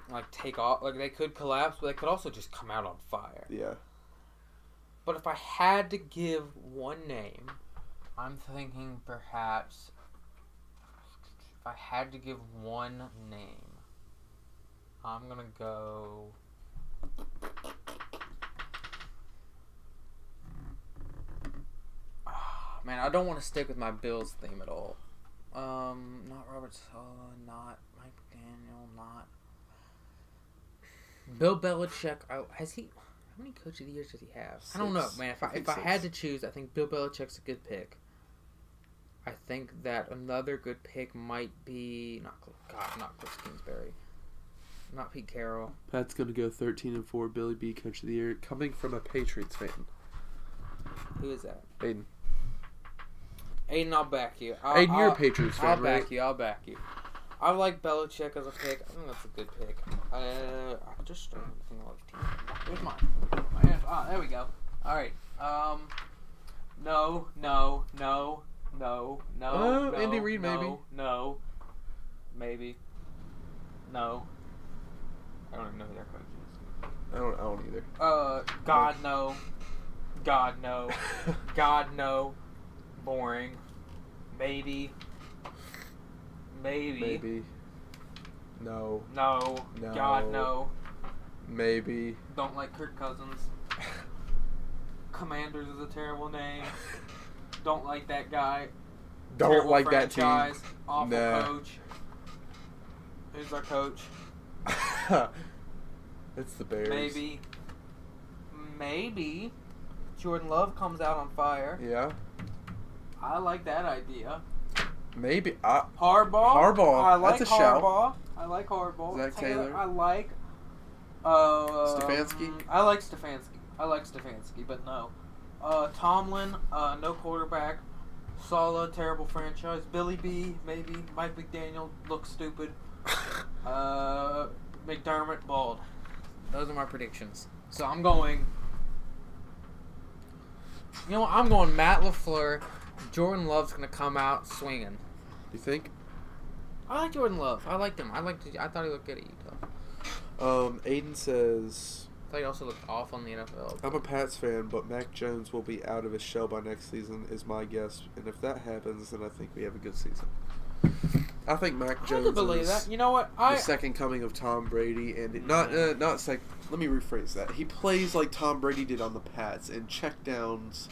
like take off, like they could collapse, but they could also just come out on fire. Yeah. But if I had to give one name, I'm thinking perhaps if I had to give one name, I'm gonna go. Man, I don't want to stick with my Bills theme at all. Not Robert Saleh, not Mike McDaniel, not Bill Belichick. Has he? How many Coach of the Years does he have? 6. I don't know, man. If I had to choose, I think Bill Belichick's a good pick. I think that another good pick might be not Cliff Kingsbury, not Pete Carroll. Pat's gonna go 13-4. Billy B, Coach of the Year, coming from a Patriots fan. Who is that? Aiden. Aiden, I'll back you. Aiden, you're a Patriots fan, right? I'll back you. I like Belichick as a pick. I think that's a good pick. I just started looking at all these teams. Where's mine? There we go. All right. No. Andy Reid, maybe. No. Maybe. No. I don't even know who their coach is. I don't either. God, no. God, no. God, no. Boring. Maybe. No. No. God, no. Maybe. Don't like Kirk Cousins. Commanders is a terrible name. Don't like that guy. Don't terrible like franchise. that team. Awful Nah. coach. Who's our coach? It's the Bears. Maybe. Jordan Love comes out on fire. Yeah. I like that idea. Maybe. Harbaugh. I like That's a Harbaugh. I like Harbaugh. Zach Taylor. I like. Stefanski. I like Stefanski, but no. Tomlin. No quarterback. Saleh, terrible franchise. Billy B. Maybe. Mike McDaniel looks stupid. McDermott bald. Those are my predictions. So I'm going. You know what? I'm going Matt LaFleur. Jordan Love's gonna come out swinging. You think? I like Jordan Love. I liked him. I thought he looked good at Utah. Aiden says, I thought he also looked off on the NFL. I'm a Pats fan, but Mac Jones will be out of his shell by next season, is my guess. And if that happens, then I think we have a good season. I think Mac Jones I can believe that. You know what? The second coming of Tom Brady, and not second. Let me rephrase that. He plays like Tom Brady did on the Pats, and checkdowns.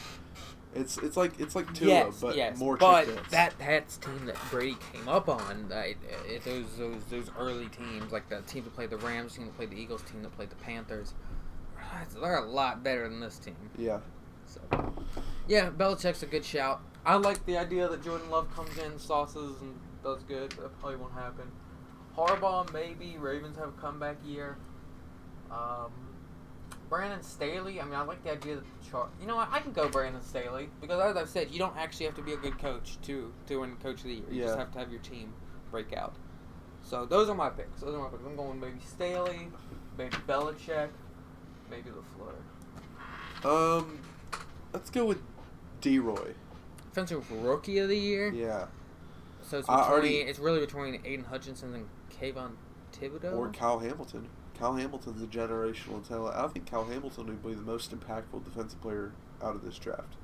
It's like Tua, more checkdowns. But that Pats team that Brady came up on, those early teams, like the team that played the Rams, team that played the Eagles, team that played the Panthers, they're a lot better than this team. Yeah. So, yeah, Belichick's a good shout. I like the idea that Jordan Love comes in, sauces, and does good. That probably won't happen. Harbaugh, maybe. Ravens have a comeback year. Brandon Staley, I mean, I like the idea that you know what? I can go Brandon Staley because, as I've said, you don't actually have to be a good coach to win Coach of the Year. You just have to have your team break out. So those are my picks. I'm going maybe Staley, maybe Belichick, maybe LaFleur. Let's go with D-Roy. Defensive Rookie of the Year? Yeah. So it's really between Aiden Hutchinson and Kayvon Thibodeau? Or Kyle Hamilton. Kyle Hamilton's a generational talent. I think Kyle Hamilton would be the most impactful defensive player out of this draft.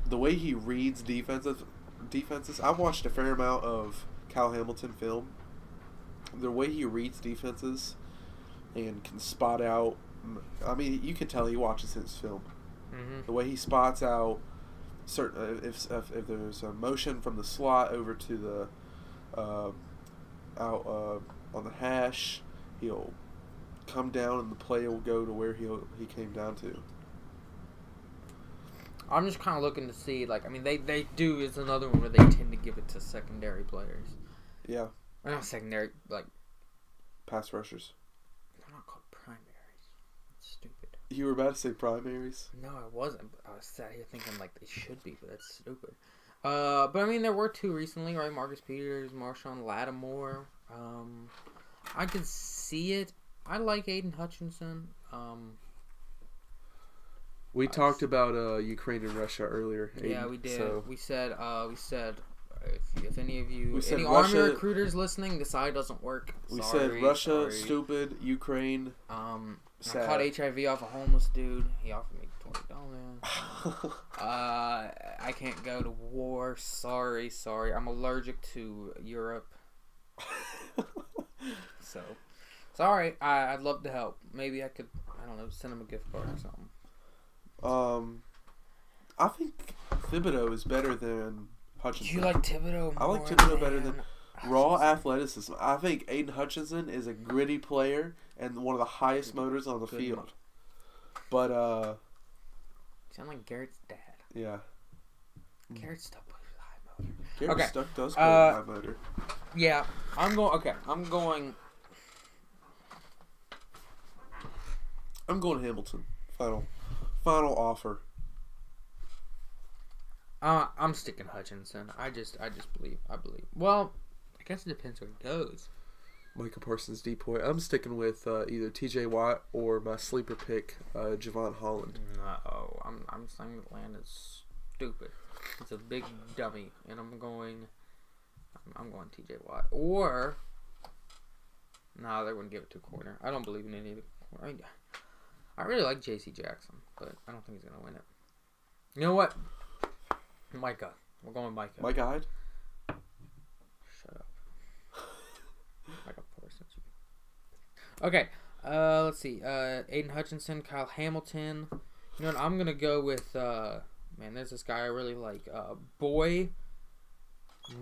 The way he reads defenses, I've watched a fair amount of Kyle Hamilton film. The way he reads defenses and can spot out, I mean, you can tell he watches his film. Mm-hmm. The way he spots out certain if there's a motion from the slot over to the out on the hash, he'll come down and the play will go to where he came down to. I'm just kind of looking to see, like, I mean, they do is another one where they tend to give it to secondary players. Yeah. Or not secondary, like pass rushers. They're not called primaries. That's stupid. You were about to say primaries? No, I wasn't. But I was sat here thinking like they should be, but that's stupid. But I mean, there were 2 recently, right? Marcus Peters, Marshawn Lattimore. I could see it. I like Aiden Hutchinson. We talked about Ukraine and Russia earlier. Aiden, yeah, we did. So. We said if any of you, any Russia, Army recruiters listening, this eye doesn't work. We said Russia, stupid, Ukraine. I caught HIV off a homeless dude. He offered me $20. I can't go to war. Sorry. I'm allergic to Europe. So, sorry. I'd love to help. Maybe I could, I don't know, send him a gift card or something. I think Thibodeau is better than Hutchinson. You like Thibodeau? I like Thibodeau better than raw athleticism. I think Aiden Hutchinson is a gritty player and one of the highest motors on the field. But you sound like Garrett's dad. Yeah. Garrett Stuck plays with a high motor. Garrett Stuck does play with a high motor. Yeah, I'm going Hamilton. Final offer. I'm sticking Hutchinson. I believe. Well, I guess it depends where he goes. Micah Parsons depoy. I'm sticking with either T.J. Watt or my sleeper pick, Javon Holland. No, I'm saying Atlanta's stupid. It's a big dummy, and I'm going T.J. Watt or. No, they wouldn't give it to a corner. I don't believe in any of the corner. I really like J.C. Jackson, but I don't think he's gonna win it. You know what? Micah. We're going Micah. Micah Hyde? Shut up. Micah Parsons. Okay. Let's see. Aiden Hutchinson, Kyle Hamilton. You know what? I'm gonna go with there's this guy I really like. Boy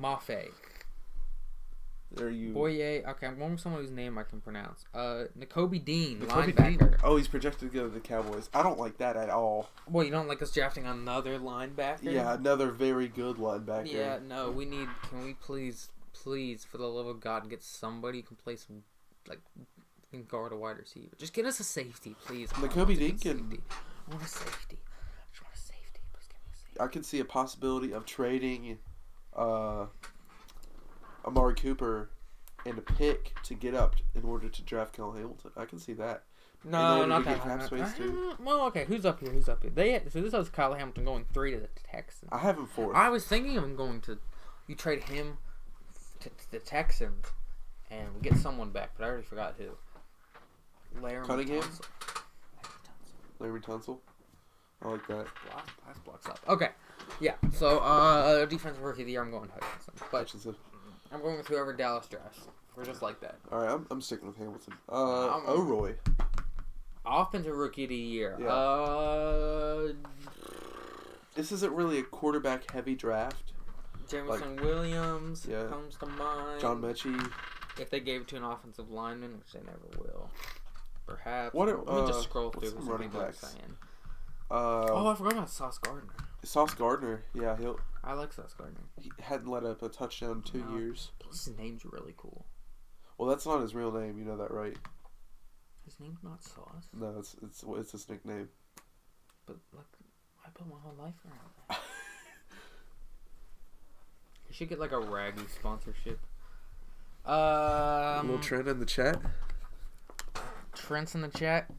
Mafe. Boye. Okay, I'm going with someone whose name I can pronounce. Nakobe Dean, linebacker. Dean. Oh, he's projected to go to the Cowboys. I don't like that at all. Well, you don't like us drafting another linebacker? Yeah, another very good linebacker. Yeah, no, we need. Can we please, for the love of God, get somebody who can play some, can guard a wide receiver. Just get us a safety, please. Nakobe Dean can. I want a safety. I just want a safety. Please give me a safety. I can see a possibility of trading Amari Cooper and a pick to get up in order to draft Kyle Hamilton. I can see that. No, not that high. Well, okay, who's up here? So this was Kyle Hamilton going 3 to the Texans. I have him 4. I was thinking of him going to. You trade him to the Texans, and we get someone back, but I already forgot who. Cunningham? Larry Tunsil? I like that. Pass blocks up. Okay. Yeah, so defensive rookie of the year, I'm going Hutchinson. I'm going with whoever Dallas drafts. We're just like that. All right, I'm sticking with Hamilton. O'Roy. Offensive rookie of the year. Yeah. This isn't really a quarterback-heavy draft. Jameson Williams comes to mind. John Mechie. If they gave it to an offensive lineman, which they never will. Perhaps. Let me just scroll through some running backs. I forgot about Sauce Gardner. Sauce Gardner, yeah, I like Sauce Gardner. He hadn't let up a touchdown in 2 years. Plus his name's really cool. Well, that's not his real name. You know that, right? His name's not Sauce. No, it's his nickname. But I put my whole life around that. You should get a Raggy sponsorship. A little Trent in the chat. Trent's in the chat.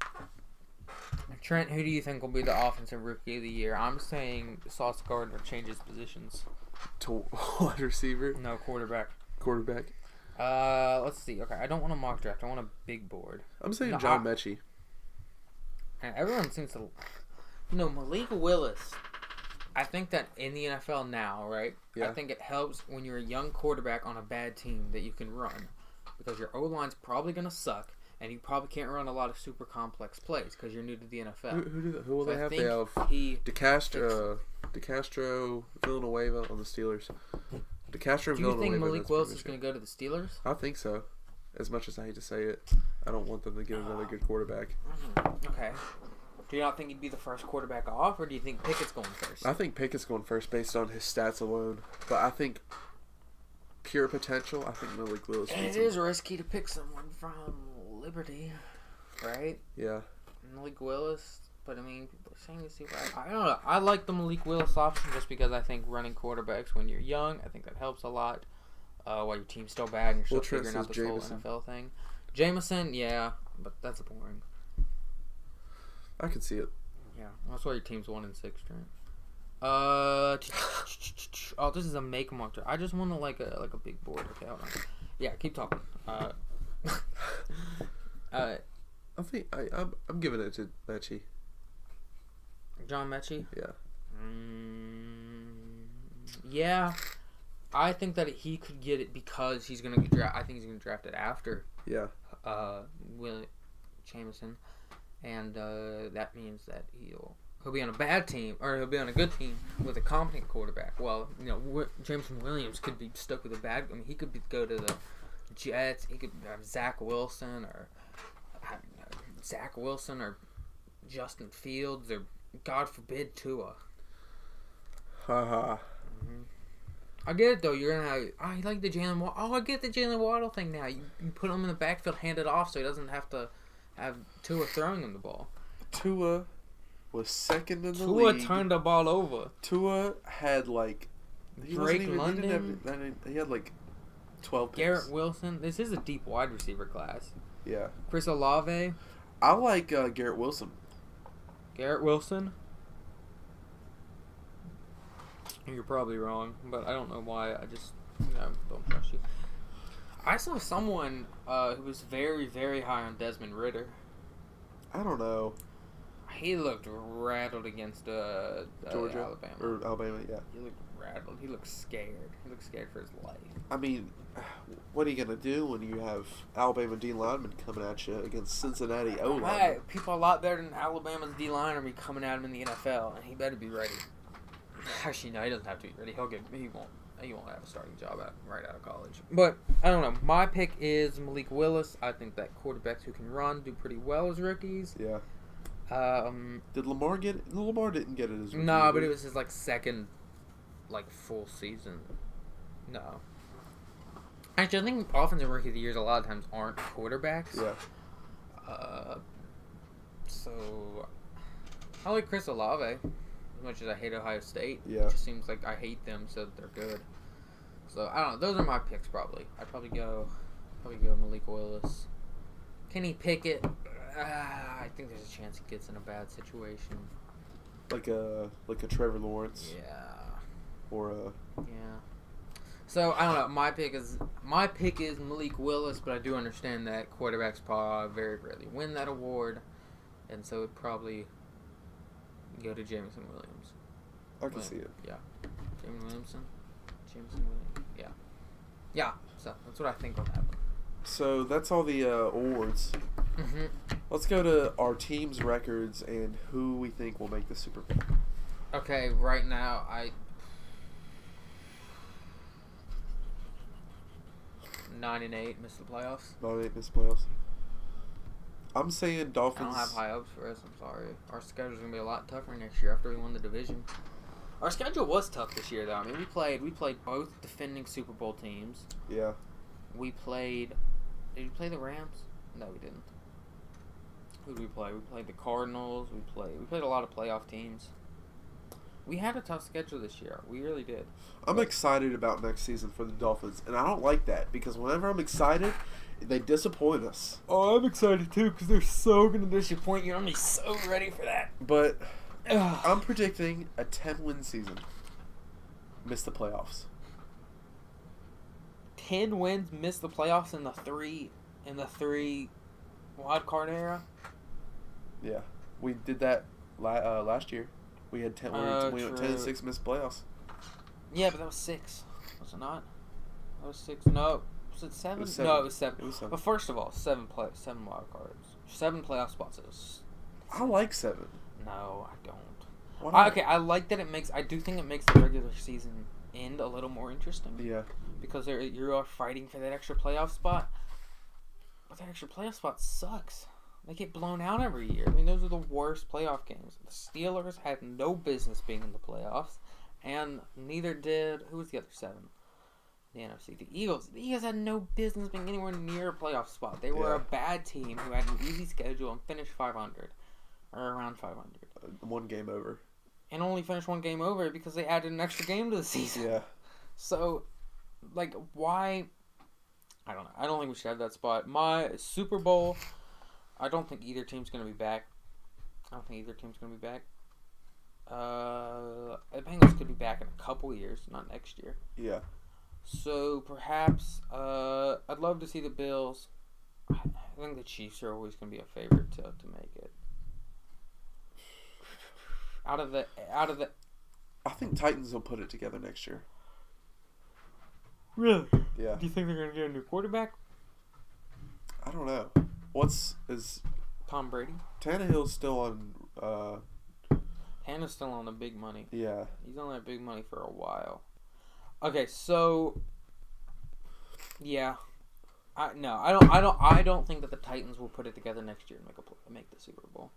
Trent, who do you think will be the offensive rookie of the year? I'm saying Sauce Gardner changes positions. To wide receiver? No, quarterback. Let's see. Okay, I don't want a mock draft. I want a big board. I'm saying John Mechie. Everyone seems to... Malik Willis. I think that in the NFL now, right? Yeah. I think it helps when you're a young quarterback on a bad team that you can run. Because your O-line's probably going to suck. And you probably can't run a lot of super complex plays because you're new to the NFL. Who will they have? They have DeCastro, Villanueva on the Steelers. DeCastro, Do you think Malik Willis is going to go to the Steelers? I think so. As much as I hate to say it, I don't want them to get another good quarterback. Okay. Do you not think he'd be the first quarterback off, or do you think Pickett's going first? I think Pickett's going first based on his stats alone. But I think pure potential, I think Malik Willis. And it is risky to pick someone from Liberty, right? Yeah. Malik Willis, but I mean, people are saying this. I don't know. I like the Malik Willis option just because I think running quarterbacks when you're young, I think that helps a lot. While your team's still bad and you're still figuring out this whole NFL thing. Jameson, yeah, but that's boring. I can see it. Yeah, that's why your team's 1-6, Trent. Oh, this is a make monster. I just want like a big board. Okay, hold on. Yeah, keep talking. I think I'm giving it to Mechie. John Mechie? Yeah. Yeah. I think that he could get it because he's gonna get drafted. I think he's gonna draft it after. Yeah. Will Jameson, and that means that he'll be on a bad team or he'll be on a good team with a competent quarterback. Well, Jameson Williams could be stuck with a bad. I mean, he could go to the Jets. He could have Zach Wilson or Justin Fields or God forbid Tua. Haha. I get it though. You're gonna have. I like the Jalen Waddle. Oh, I get the Jalen Waddle thing now. You put him in the backfield, hand it off, so he doesn't have to have Tua throwing him the ball. Tua was second in the league. league. Tua turned the ball over. Tua had like Drake London. He had like 12 picks. Garrett Wilson. This is a deep wide receiver class. Yeah. Chris Olave. I like Garrett Wilson. Garrett Wilson. You're probably wrong, but I don't know why. I just don't trust you. I saw someone who was very, very high on Desmond Ridder. I don't know. He looked rattled against Georgia, Alabama. Or Alabama, yeah. He looked rattled. He looked scared. He looked scared for his life. I mean, what are you going to do when you have Alabama D linemen coming at you against Cincinnati O linemen? Hey, people a lot better than Alabama's D line are be coming at him in the NFL, and he better be ready. Actually, no, he doesn't have to be ready. He won't have a starting job right out of college. But I don't know. My pick is Malik Willis. I think that quarterbacks who can run do pretty well as rookies. Yeah. Did Lamar get it? Lamar didn't get it as rookie. No, but it was his second full season. No. Actually, I think offensive rookie of the years a lot of times aren't quarterbacks. Yeah. So I like Chris Olave. As much as I hate Ohio State, yeah. It just seems like I hate them, so they're good. So I don't know. Those are my picks probably. I'd probably go Malik Willis. Kenny Pickett. I think there's a chance he gets in a bad situation. Like a Trevor Lawrence. Yeah. Or a. Yeah. So I don't know. My pick is Malik Willis, but I do understand that quarterbacks probably very rarely win that award, and so it'd probably go to Jameson Williams. I can see it. Yeah. Jameson Williams. Yeah. Yeah. So that's what I think will happen. So that's all the awards. Mm-hmm. Let's go to our team's records and who we think will make the Super Bowl. Okay, right now 9-8 missed the playoffs. 9-8 missed the playoffs. I'm saying Dolphins. I don't have high hopes for us. I'm sorry. Our schedule's gonna be a lot tougher next year after we won the division. Our schedule was tough this year, though. I mean, we played both defending Super Bowl teams. Yeah. We played. Did we play the Rams? No, we didn't. Who did we play? We played the Cardinals. We played a lot of playoff teams. We had a tough schedule this year. We really did. I'm excited about next season for the Dolphins, and I don't like that because whenever I'm excited, they disappoint us. Oh, I'm excited too because they're so going to disappoint you. I'm so ready for that. But I'm predicting a 10-win season. Miss the playoffs. 10 wins, miss the playoffs in the three wild card era. Yeah, we did that last year. We had 10. We went 10-6, missed playoffs. Yeah, but that was 6. Was it not? That was 6. No, was it 7? No, it was 7. But first of all, 7 wild cards, 7 playoff spots. I like 7. No, I don't. Why not? I like that it makes. I do think it makes the regular season end a little more interesting. Yeah. Because you are fighting for that extra playoff spot. But that extra playoff spot sucks. They get blown out every year. I mean, those are the worst playoff games. The Steelers had no business being in the playoffs, and neither did... Who was the other 7? the NFC. The Eagles had no business being anywhere near a playoff spot. They were a bad team who had an easy schedule and finished 500. Or around 500. One game over. And only finished one game over because they added an extra game to the season. Yeah. So, like, why... I don't know. I don't think we should have that spot. My Super Bowl, I don't think either team's going to be back. The Bengals could be back in a couple years, not next year. Yeah. So perhaps I'd love to see the Bills. I think the Chiefs are always going to be a favorite to make it. Out of the. I think Titans will put it together next year. Really? Yeah. Do you think they're going to get a new quarterback? I don't know. Is Tom Brady? Tannehill's still on? Hannah's still on the big money. Yeah. He's on that big money for a while. Okay, so yeah, I don't think that the Titans will put it together next year and make the Super Bowl.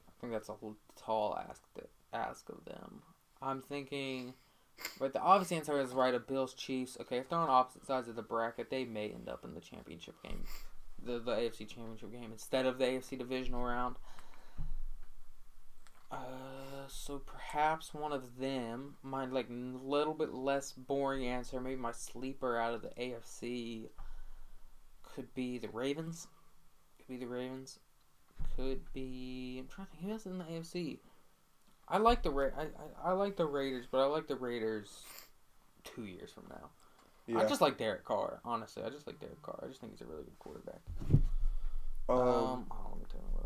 I think that's a tall ask of them. I'm thinking, but the obvious answer is right of Bills Chiefs. Okay, if they're on opposite sides of the bracket, they may end up in the championship game, the AFC championship game instead of the AFC divisional round. So perhaps one of them, my little bit less boring answer, maybe my sleeper out of the AFC could be the Ravens. I'm trying to think who else is in the AFC. I like I like the Raiders, but I like the Raiders 2 years from now. Yeah. I just like Derek Carr, honestly. I just think he's a really good quarterback. Let me tell you what.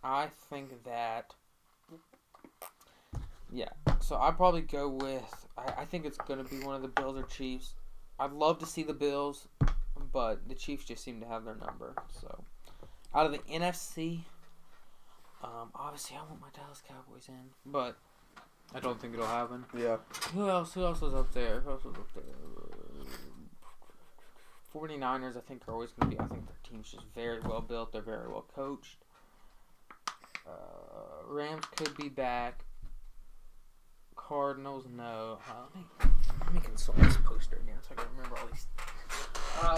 I think that, yeah, so I'd probably go with, I think it's going to be one of the Bills or Chiefs. I'd love to see the Bills, but the Chiefs just seem to have their number. So, out of the NFC, obviously I want my Dallas Cowboys in, but I don't think it'll happen. Yeah. Who else was up there? 49ers, I think, are always going to be... I think their team's just very well built. They're very well coached. Rams could be back. Cardinals, no. Let me consult this poster again so I can remember all these.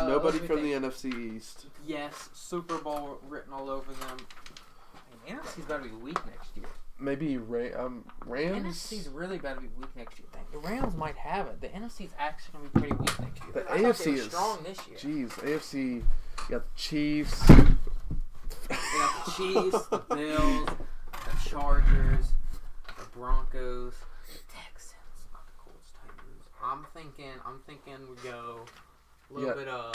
Nobody from the NFC East. Yes, Super Bowl written all over them. The NFC's about to be weak next year. Maybe Rams. The NFC's really about to be weak next year. The Rams might have it. The NFC's actually going to be pretty weak next year. The AFC is strong this year. Jeez, AFC. You got the Chiefs. You got the Chiefs, the Bills, the Chargers, the Broncos, the Texans. Not the Colts, Titans. I'm thinking we go a little bit of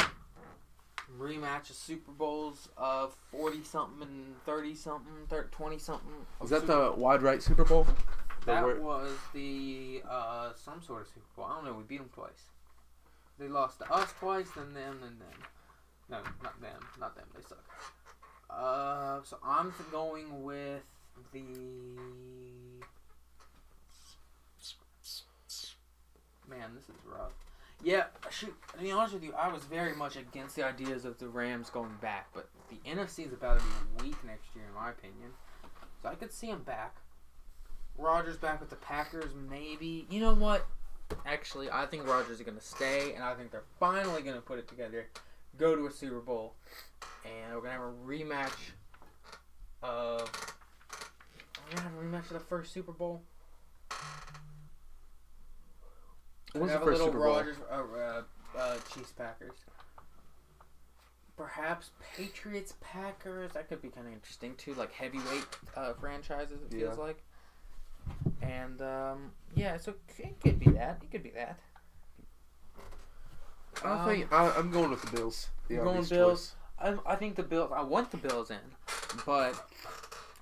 rematch of Super Bowls of 40-something and 30-something, 20-something. Was that the wide right Super Bowl? That was the some sort of Super Bowl. I don't know. We beat them twice. They lost to us twice, then them, and then. No, not them. Not them. They suck. So I'm going with the. Man, this is rough. Yeah, shoot. To be honest with you, I was very much against the ideas of the Rams going back, but the NFC is about to be weak next year, in my opinion. So I could see them back. Rodgers back with the Packers, maybe. You know what? Actually, I think Rodgers is going to stay, and I think they're finally going to put it together, go to a Super Bowl, and we're going to have a rematch of... We're going to have a rematch of the first Super Bowl. What was have the first a little Super Bowl? Rodgers, Chiefs Packers. Perhaps Patriots Packers. That could be kind of interesting too, like heavyweight franchises. It feels like. And yeah, so it could be that. It could be that. I think I'm going with the Bills. You're going Bills. I think the Bills. I want the Bills in, but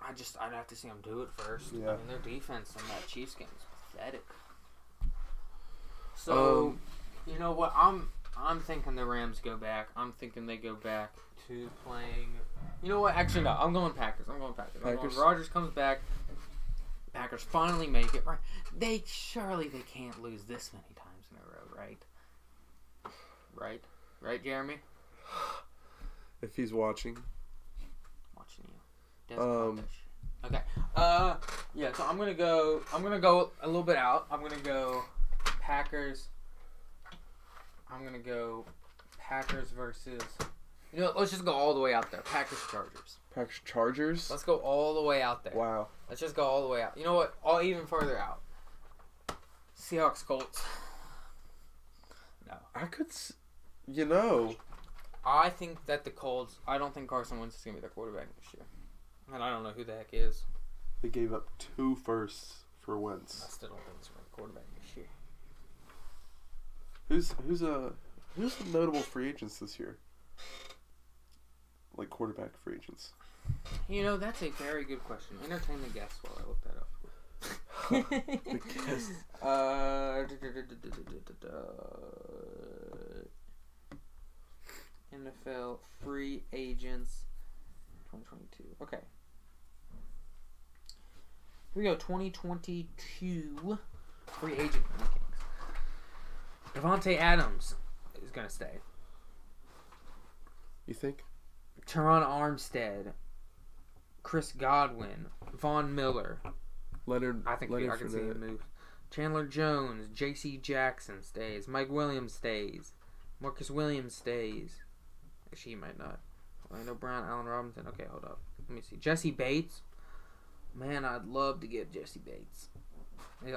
I'd have to see them do it first. Yeah. I mean, their defense in that Chiefs game is pathetic. So, you know what? I'm thinking the Rams go back. I'm thinking they go back to playing. You know what? Actually, no. I'm going Packers. Packers. Rodgers comes back. Packers finally make it. Right? They can't lose this many times in a row, right? Right, Jeremy? If he's watching. Watching you. Okay. Yeah. So I'm gonna go a little bit out. I'm gonna go Packers. I'm gonna go Packers versus. You know, let's just go all the way out there. Packers Chargers. Packers Chargers. Let's go all the way out there. Wow. Let's just go all the way out. You know what? All even further out. Seahawks Colts. No. I could. You know. I think that the Colts. I don't think Carson Wentz is gonna be their quarterback this year, and I don't know who the heck is. They gave up 2 firsts for Wentz. I still don't think he's their quarterback this year. Who's the notable free agents this year? Like quarterback free agents. You know, that's a very good question. Entertain the guess while I look that up. The guess. NFL free agents 2022. Okay. Here we go. 2022 free agent rankings. Devontae Adams is going to stay. You think? Teron Armstead, Chris Godwin, Von Miller. Leonard. I think I can see him move. Chandler Jones, J.C. Jackson stays. Mike Williams stays. Marcus Williams stays. Actually, he might not. Orlando Brown, Allen Robinson. Okay, hold up. Let me see. Jesse Bates. Man, I'd love to get Jesse Bates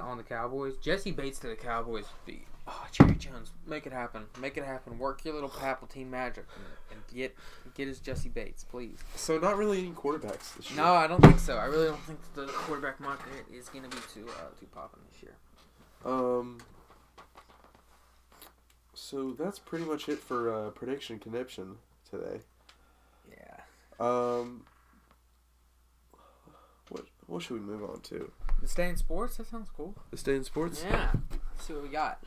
on the Cowboys. Jesse Bates to the Cowboys would be... Oh, Jerry Jones, make it happen. Make it happen. Work your little Palpatine magic and get his Jesse Bates, please. So not really any quarterbacks this year. No, I don't think so. I really don't think the quarterback market is going to be too popping this year. So that's pretty much it for prediction conniption today. Yeah. What should we move on to? This day in sports? That sounds cool. This day in sports? Yeah. Let's see what we got.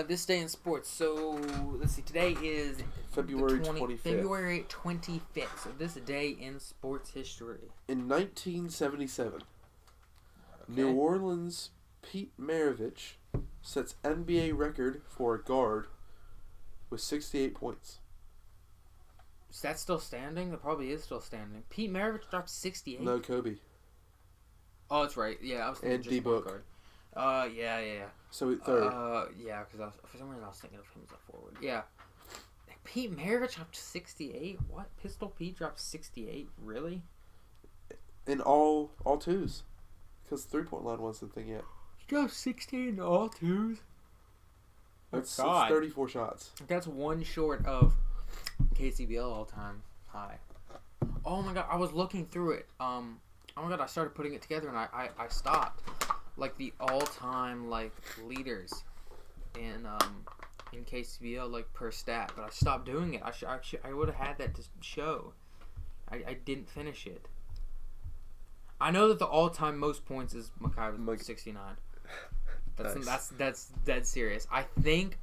This day in sports. So, let's see. Today is February 25th. February 25th. So, this day in sports history. In 1977, Okay. New Orleans' Pete Maravich sets NBA record for a guard with 68 points. Is that still standing? It probably is still standing. Pete Maravich dropped 68. No, Kobe. Oh, that's right. Yeah, I was thinking And just D-Book. one guard. Yeah. So third. Yeah, because for some reason I was thinking of him as a forward. Yeah. Pete Maravich dropped 68? What? Pistol Pete dropped 68? Really? In all twos. Because 3-point line wasn't a thing yet. He dropped 68 in all twos? That's God. 34 shots. That's one short of KCBL all-time high. Oh my god, I was looking through it. Oh my god, I started putting it together and I stopped. Like the all-time leaders in KCBL per stat, but I stopped doing it. I would have had that to show. I didn't finish it. I know that the all-time most points is Makai with 69. That's dead serious. I think.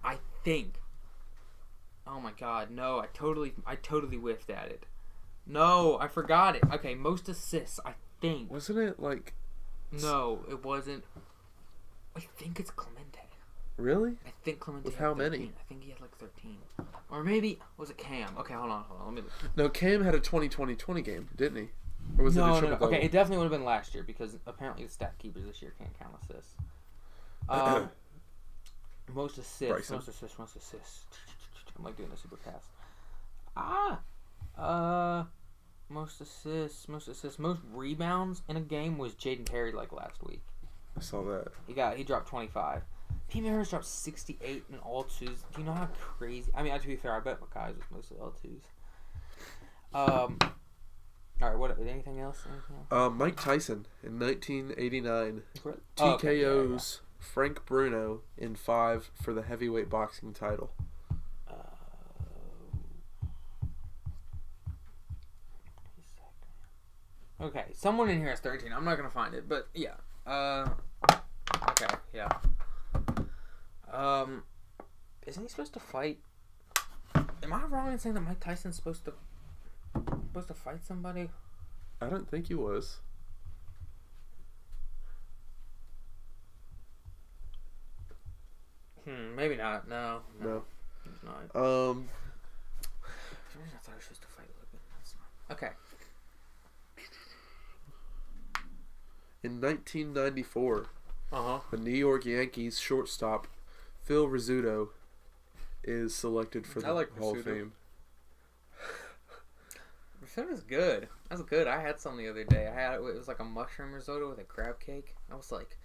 Oh my god, no! I totally whiffed at it. No, I forgot it. Okay, most assists. I think. Wasn't it No, it wasn't. I think it's Clemente. Really? I think Clemente. With had how 13. many? I think he had 13. Or maybe was it Cam? Okay, hold on. Let me look. No, Cam had a 20-20-20 game, didn't he? Or was it a triple double? Okay, it definitely would have been last year because apparently the stat keepers this year can't count assists. Most assists. Bryson. Most assists. I'm doing a super cast. Most assists. Most rebounds in a game was Jaden Perry last week. I saw that. He dropped 25. Pete Maravich dropped 68 in all twos. Do you know how crazy? I mean, to be fair, I bet Makai's was mostly all twos. All right. What? Anything else? Mike Tyson in 1989 Really? TKO's Frank Bruno in 5 for the heavyweight boxing title. Okay, someone in here has 13. I'm not gonna find it, but yeah. Okay, yeah. Isn't he supposed to fight? Am I wrong in saying that Mike Tyson's supposed to fight somebody? I don't think he was. Maybe not. No. No. He's not. I For some reason I thought he was supposed to fight Logan. That's not. Okay. In 1994, Uh-huh. the New York Yankees shortstop Phil Rizzuto is selected for the Hall of Fame. Risotto's good. That's good. I had some the other day. It was like a mushroom risotto with a crab cake. I was like,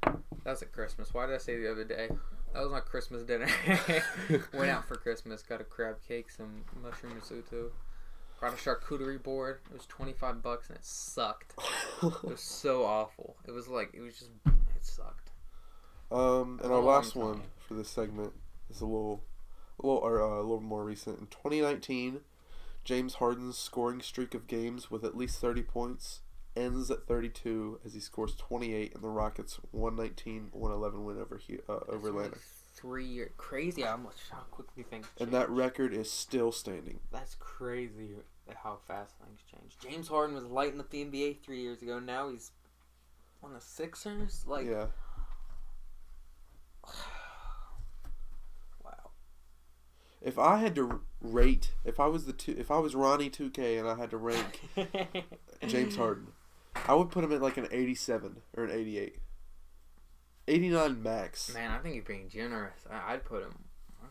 that was at Christmas. Why did I say the other day? That was my Christmas dinner. Went out for Christmas, got a crab cake, some mushroom risotto. Got a charcuterie board. It was $25 and it sucked. It was so awful. It sucked. And our last one for this segment is a little more recent. In 2019, James Harden's scoring streak of games with at least 30 points ends at 32 as he scores 28 in the Rockets' 119-111 win over Atlanta. 3 years. Crazy how quickly things change. And that record is still standing. That's crazy how fast things change. James Harden was lighting up the NBA 3 years ago. Now he's on the Sixers. Yeah. Wow. If I had to rate, if I was Ronnie 2K and I had to rank James Harden, I would put him at like an 87 or an 88. 89 max. Man, I think you're being generous. I'd put him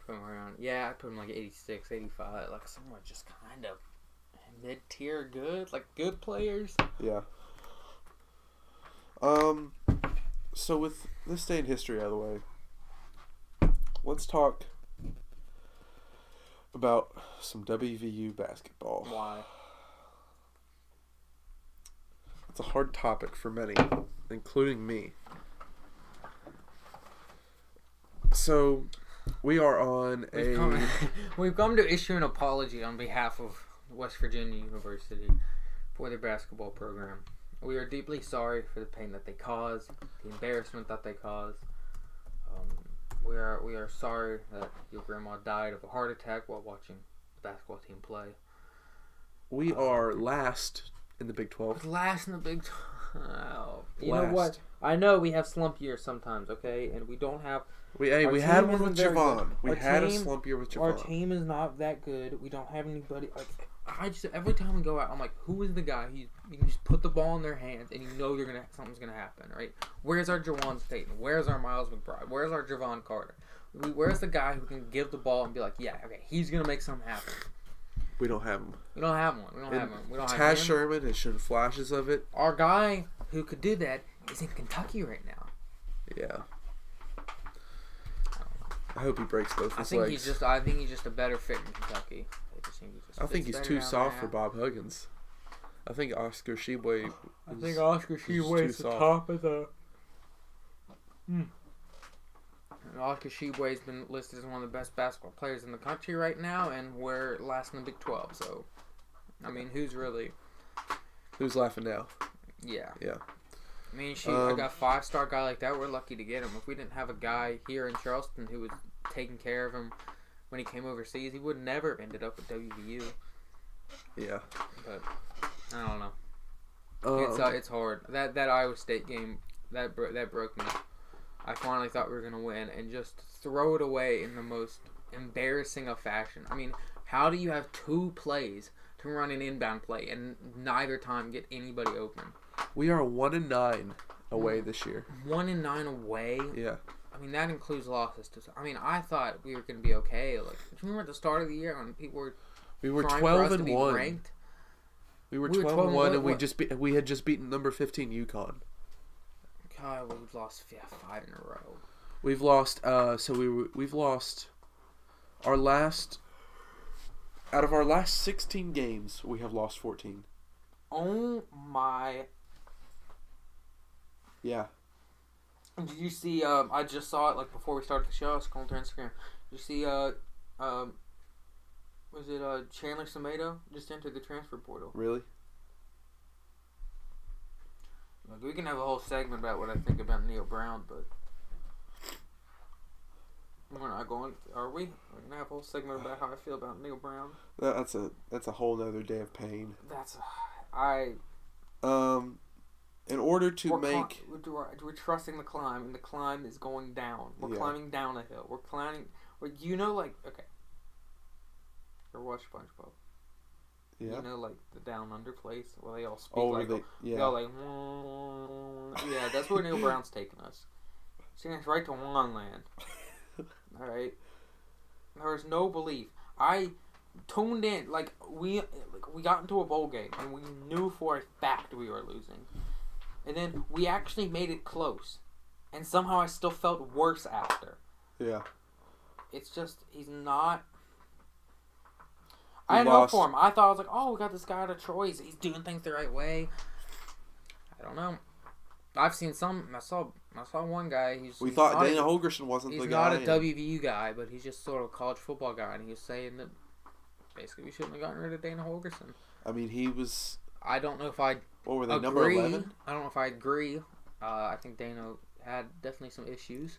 around. Yeah, I'd put him like 86, 85, like somewhere just kind of mid-tier good, like good players. Yeah. So with this day in history out of the way, let's talk about some WVU basketball. Why? It's a hard topic for many, including me. So, we are on We've come to issue an apology on behalf of West Virginia University for their basketball program. We are deeply sorry for the pain that they caused, the embarrassment that they caused. We are sorry that your grandma died of a heart attack while watching the basketball team play. We are last in the Big 12. Last in the Big 12. You know what? I know we have slump years sometimes, okay? And we don't have... We had one with Javon. We had a slump year with Javon. Our team is not that good. We don't have anybody... every time we go out, I'm like, who is the guy? You can just put the ball in their hands, and you know something's gonna happen, right? Where's our Jawan Staten? Where's our Miles McBride? Where's our Javon Carter? Where's the guy who can give the ball and be like, yeah, okay, he's gonna make something happen? We don't have him. We don't have one. We don't have him. Taz Sherman has shown flashes of it. Our guy who could do that is in Kentucky right now. Yeah. I hope he breaks both his legs. I think he's just a better fit in Kentucky. I think he's too soft for Bob Huggins. I think Oscar Tshiebwe is the top of the... And Oscar Tshiebwe has been listed as one of the best basketball players in the country right now, and we're last in the Big 12. So, I mean, who's laughing now? Yeah. Yeah. I mean, I got a 5-star guy like that. We're lucky to get him. If we didn't have a guy here in Charleston who was taking care of him when he came overseas, he would never have ended up at WVU. Yeah. But I don't know. It's hard. That Iowa State game that broke me. I finally thought we were gonna win, and just throw it away in the most embarrassing of fashion. I mean, how do you have 2 plays to run an inbound play and neither time get anybody open? We are 1-9 away this year. 1-9 away. Yeah. I mean, that includes losses to. I mean, I thought we were going to be okay. Like, do you remember at the start of the year when people were? We were 12-1. We were 12-1, and we had just beaten number 15 UConn. God, we've lost 5 in a row. We've lost. We've lost our last. Out of our last 16 games, we have lost 14. Oh my. Yeah. Did you see, I just saw it, like, before we started the show, I was scrolling through Instagram. Did you see, was it, Chandler Samedo just entered the transfer portal? Really? Like, we can have a whole segment about what I think about Neil Brown, but we're not going, are we? We're going to have a whole segment about how I feel about Neil Brown. That's a whole nother day of pain. In order to make... We're trusting the climb, and the climb is going down. We're climbing down a hill. We're climbing... You know, like... Okay. Or watch SpongeBob. Yeah. You know, like the Down Under place where they all speak they all like, yeah, that's where Neil Brown's taking us. He's taking us right to One Land. All right. There was no belief. I tuned in we got into a bowl game and we knew for a fact we were losing, and then we actually made it close, and somehow I still felt worse after. Yeah. It's just he's not. I had hope for him. I thought I was like, oh, we got this guy out of Troy. He's doing things the right way. I don't know. I've seen some. I saw one guy. We thought Dana Holgorsen wasn't the guy. He's not a WVU guy, but he's just sort of a college football guy, and he was saying that basically we shouldn't have gotten rid of Dana Holgorsen. I mean, he was. I don't know if I. What were they? Number 11. I don't know if I agree. I think Dana had definitely some issues.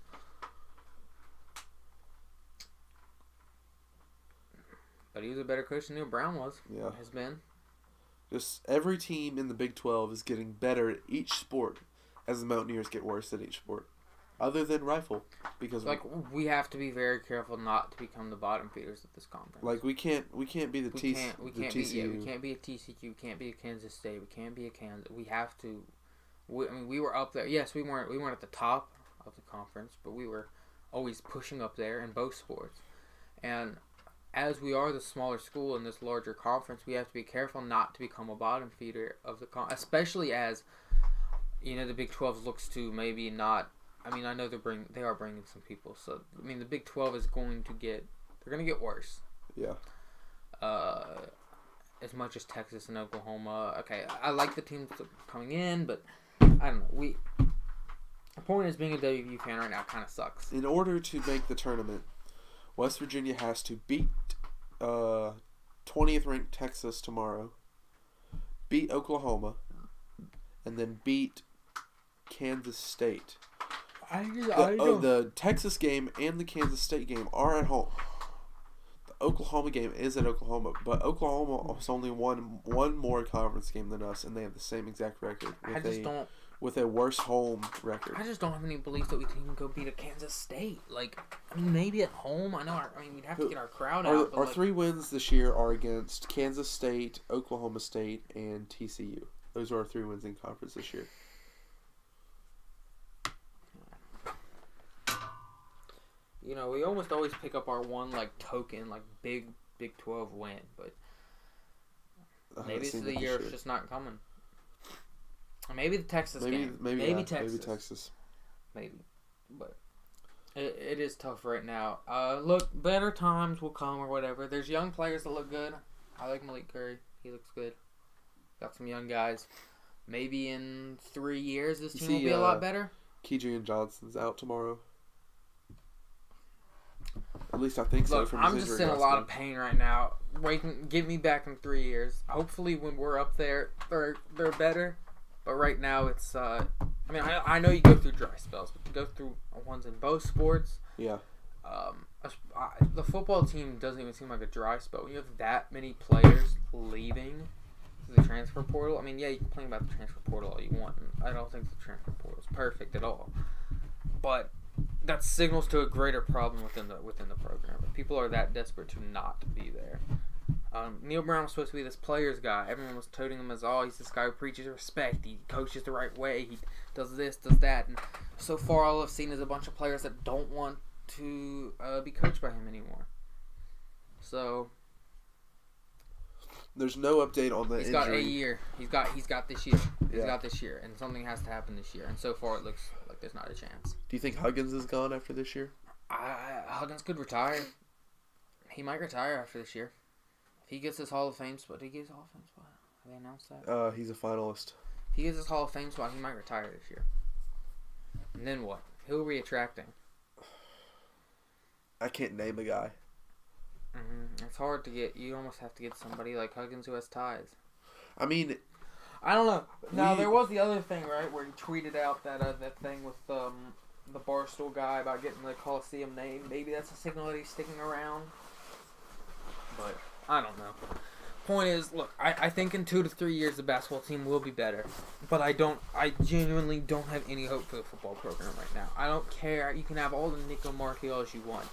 But he was a better coach than Neil Brown was. Yeah. Has been. Just every team in the Big 12 is getting better at each sport as the Mountaineers get worse at each sport. Other than rifle. Because we have to be very careful not to become the bottom feeders of this conference. Like we can't be the TCU. We can't be a TCU, we can't be a Kansas State, we can't be a Kansas. We have to we were up there. Yes, we weren't at the top of the conference, but we were always pushing up there in both sports. And as we are the smaller school in this larger conference, we have to be careful not to become a bottom feeder of the especially as, you know, the Big 12 looks to maybe not. I mean, I know they are bringing some people. So I mean, the Big 12 is going to get worse. Yeah. As much as Texas and Oklahoma. Okay, I like the teams coming in, but I don't know. The point is, being a WVU fan right now kind of sucks. In order to make the tournament, West Virginia has to beat 20th ranked Texas tomorrow, beat Oklahoma, and then beat Kansas State. The Texas game and the Kansas State game are at home. The Oklahoma game is at Oklahoma, but Oklahoma has only won one more conference game than us, and they have the same exact record. With a worse home record. I just don't have any belief that we can even go beat a Kansas State. Like, I mean, maybe at home. I know. We'd have to get our crowd out. Our 3 wins this year are against Kansas State, Oklahoma State, and TCU. Those are our 3 wins in conference this year. You know, we almost always pick up our one token, big Big 12 win, but maybe it's the year it's just not coming. Maybe the Texas game. Maybe Texas. Maybe. But it is tough right now. Look, better times will come or whatever. There's young players that look good. I like Malik Curry. He looks good. Got some young guys. Maybe in 3 years this team will be a lot better. Keidrian Johnson's out tomorrow. At least I think so. Look, I'm just in a lot of pain right now. Get me back in 3 years. Hopefully when we're up there, they're better. But right now, it's, I know you go through dry spells, but to go through ones in both sports. Yeah. The football team doesn't even seem like a dry spell. When you have that many players leaving the transfer portal, I mean, yeah, you can complain about the transfer portal all you want. I don't think the transfer portal is perfect at all. But that signals to a greater problem within the program. If people are that desperate to not be there. Neil Brown was supposed to be this players guy. Everyone was toting him as, he's this guy who preaches respect. He coaches the right way. He does this, does that. And so far, all I've seen is a bunch of players that don't want to be coached by him anymore. So there's no update on the injury. He's got a year. He's got this year. He's got this year, and something has to happen this year. And so far, it looks like there's not a chance. Do you think Huggins is gone after this year? Huggins could retire. He might retire after this year. If he gets his Hall of Fame spot, have they announced that? He's a finalist. If he gets his Hall of Fame spot, he might retire this year. And then what? Who are we attracting? I can't name a guy. It's hard to get. You almost have to get somebody like Huggins who has ties. I mean, I don't know. Now there was the other thing, right, where he tweeted out that thing with the Barstool guy about getting the Coliseum name. Maybe that's a signal that he's sticking around. But I don't know. Point is, look, I think in 2 to 3 years the basketball team will be better. But I genuinely don't have any hope for the football program right now. I don't care. You can have all the Nico Martials you want.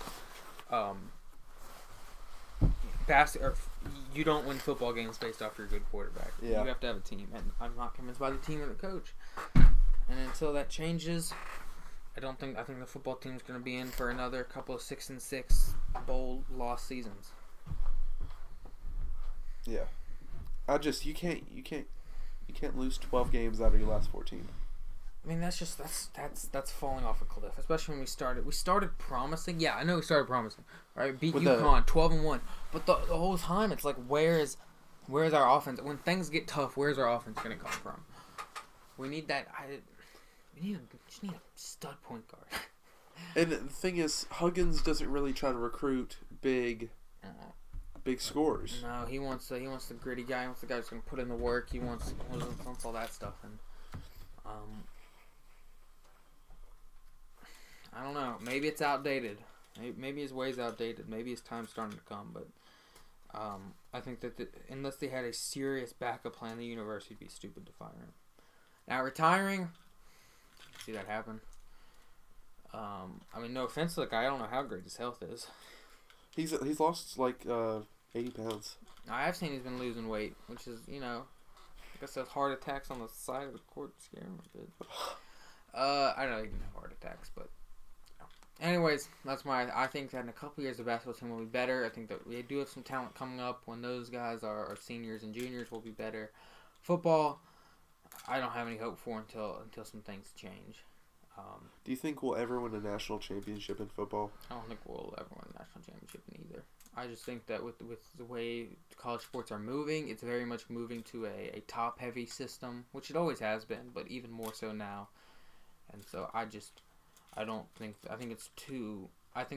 you don't win football games based off your good quarterback. Yeah. You have to have a team, and I'm not convinced by the team or the coach. And until that changes, I think the football team's going to be in for another couple of 6-6 bowl loss seasons. Yeah. You can't lose 12 games out of your last 14. I mean, that's falling off a cliff. Especially when we started promising. Yeah, I know we started promising. Right, beat UConn 12-1, but the whole time it's like, where's our offense? When things get tough, where's our offense gonna come from? We need that. We just need a stud point guard. And the thing is, Huggins doesn't really try to recruit big scores. No, he wants the gritty guy. He wants the guy who's gonna put in the work. He wants all that stuff. And I don't know. Maybe it's outdated. Maybe his way's outdated. Maybe his time's starting to come. But I think that unless they had a serious backup plan, the university would be stupid to fire him. Now retiring, see that happen. I mean, no offense to the guy. I don't know how great his health is. He's lost like 80 pounds. I've seen he's been losing weight, which is, I guess those heart attacks on the side of the court scare him a bit. I don't know, he didn't have heart attacks, but anyways, I think that in a couple years the basketball team will be better. I think that we do have some talent coming up. When those guys are seniors and juniors, will be better. Football, I don't have any hope for until some things change. Do you think we'll ever win a national championship in football? I don't think we'll ever win a national championship in either. I just think that with the way college sports are moving, it's very much moving to a top-heavy system, which it always has been, but even more so now. And so I think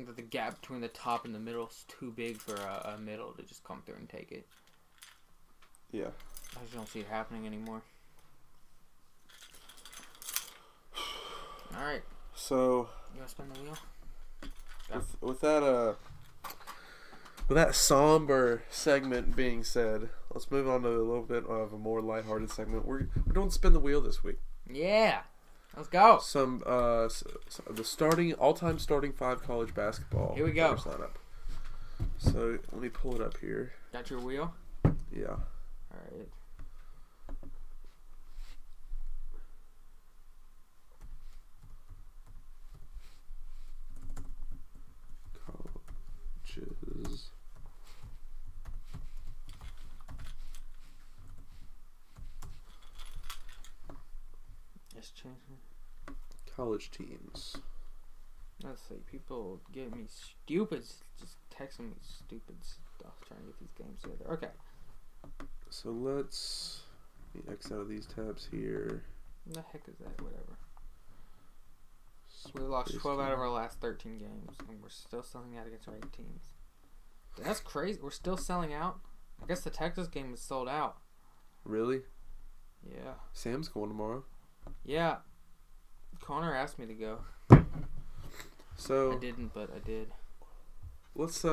that the gap between the top and the middle is too big for a middle to just come through and take it. Yeah. I just don't see it happening anymore. All right. So, you want to spin the wheel? With that somber segment being said, let's move on to a little bit of a more lighthearted segment. We're doing spin the wheel this week. Yeah, let's go. Some the all-time starting 5 college basketball. Here we go. Lineup. So let me pull it up here. Got your wheel? Yeah. All right. Colleges. Just changing. College teams. Let's see. People give me just texting me stupid stuff trying to get these games together. Okay. So let me X out of these tabs here. What the heck is that? Whatever. We lost 12 out of our last 13 games, and we're still selling out against ranked teams. That's crazy. We're still selling out? I guess the Texas game is sold out. Really? Yeah. Sam's going tomorrow. Yeah. Connor asked me to go. So I didn't, but I did. Let's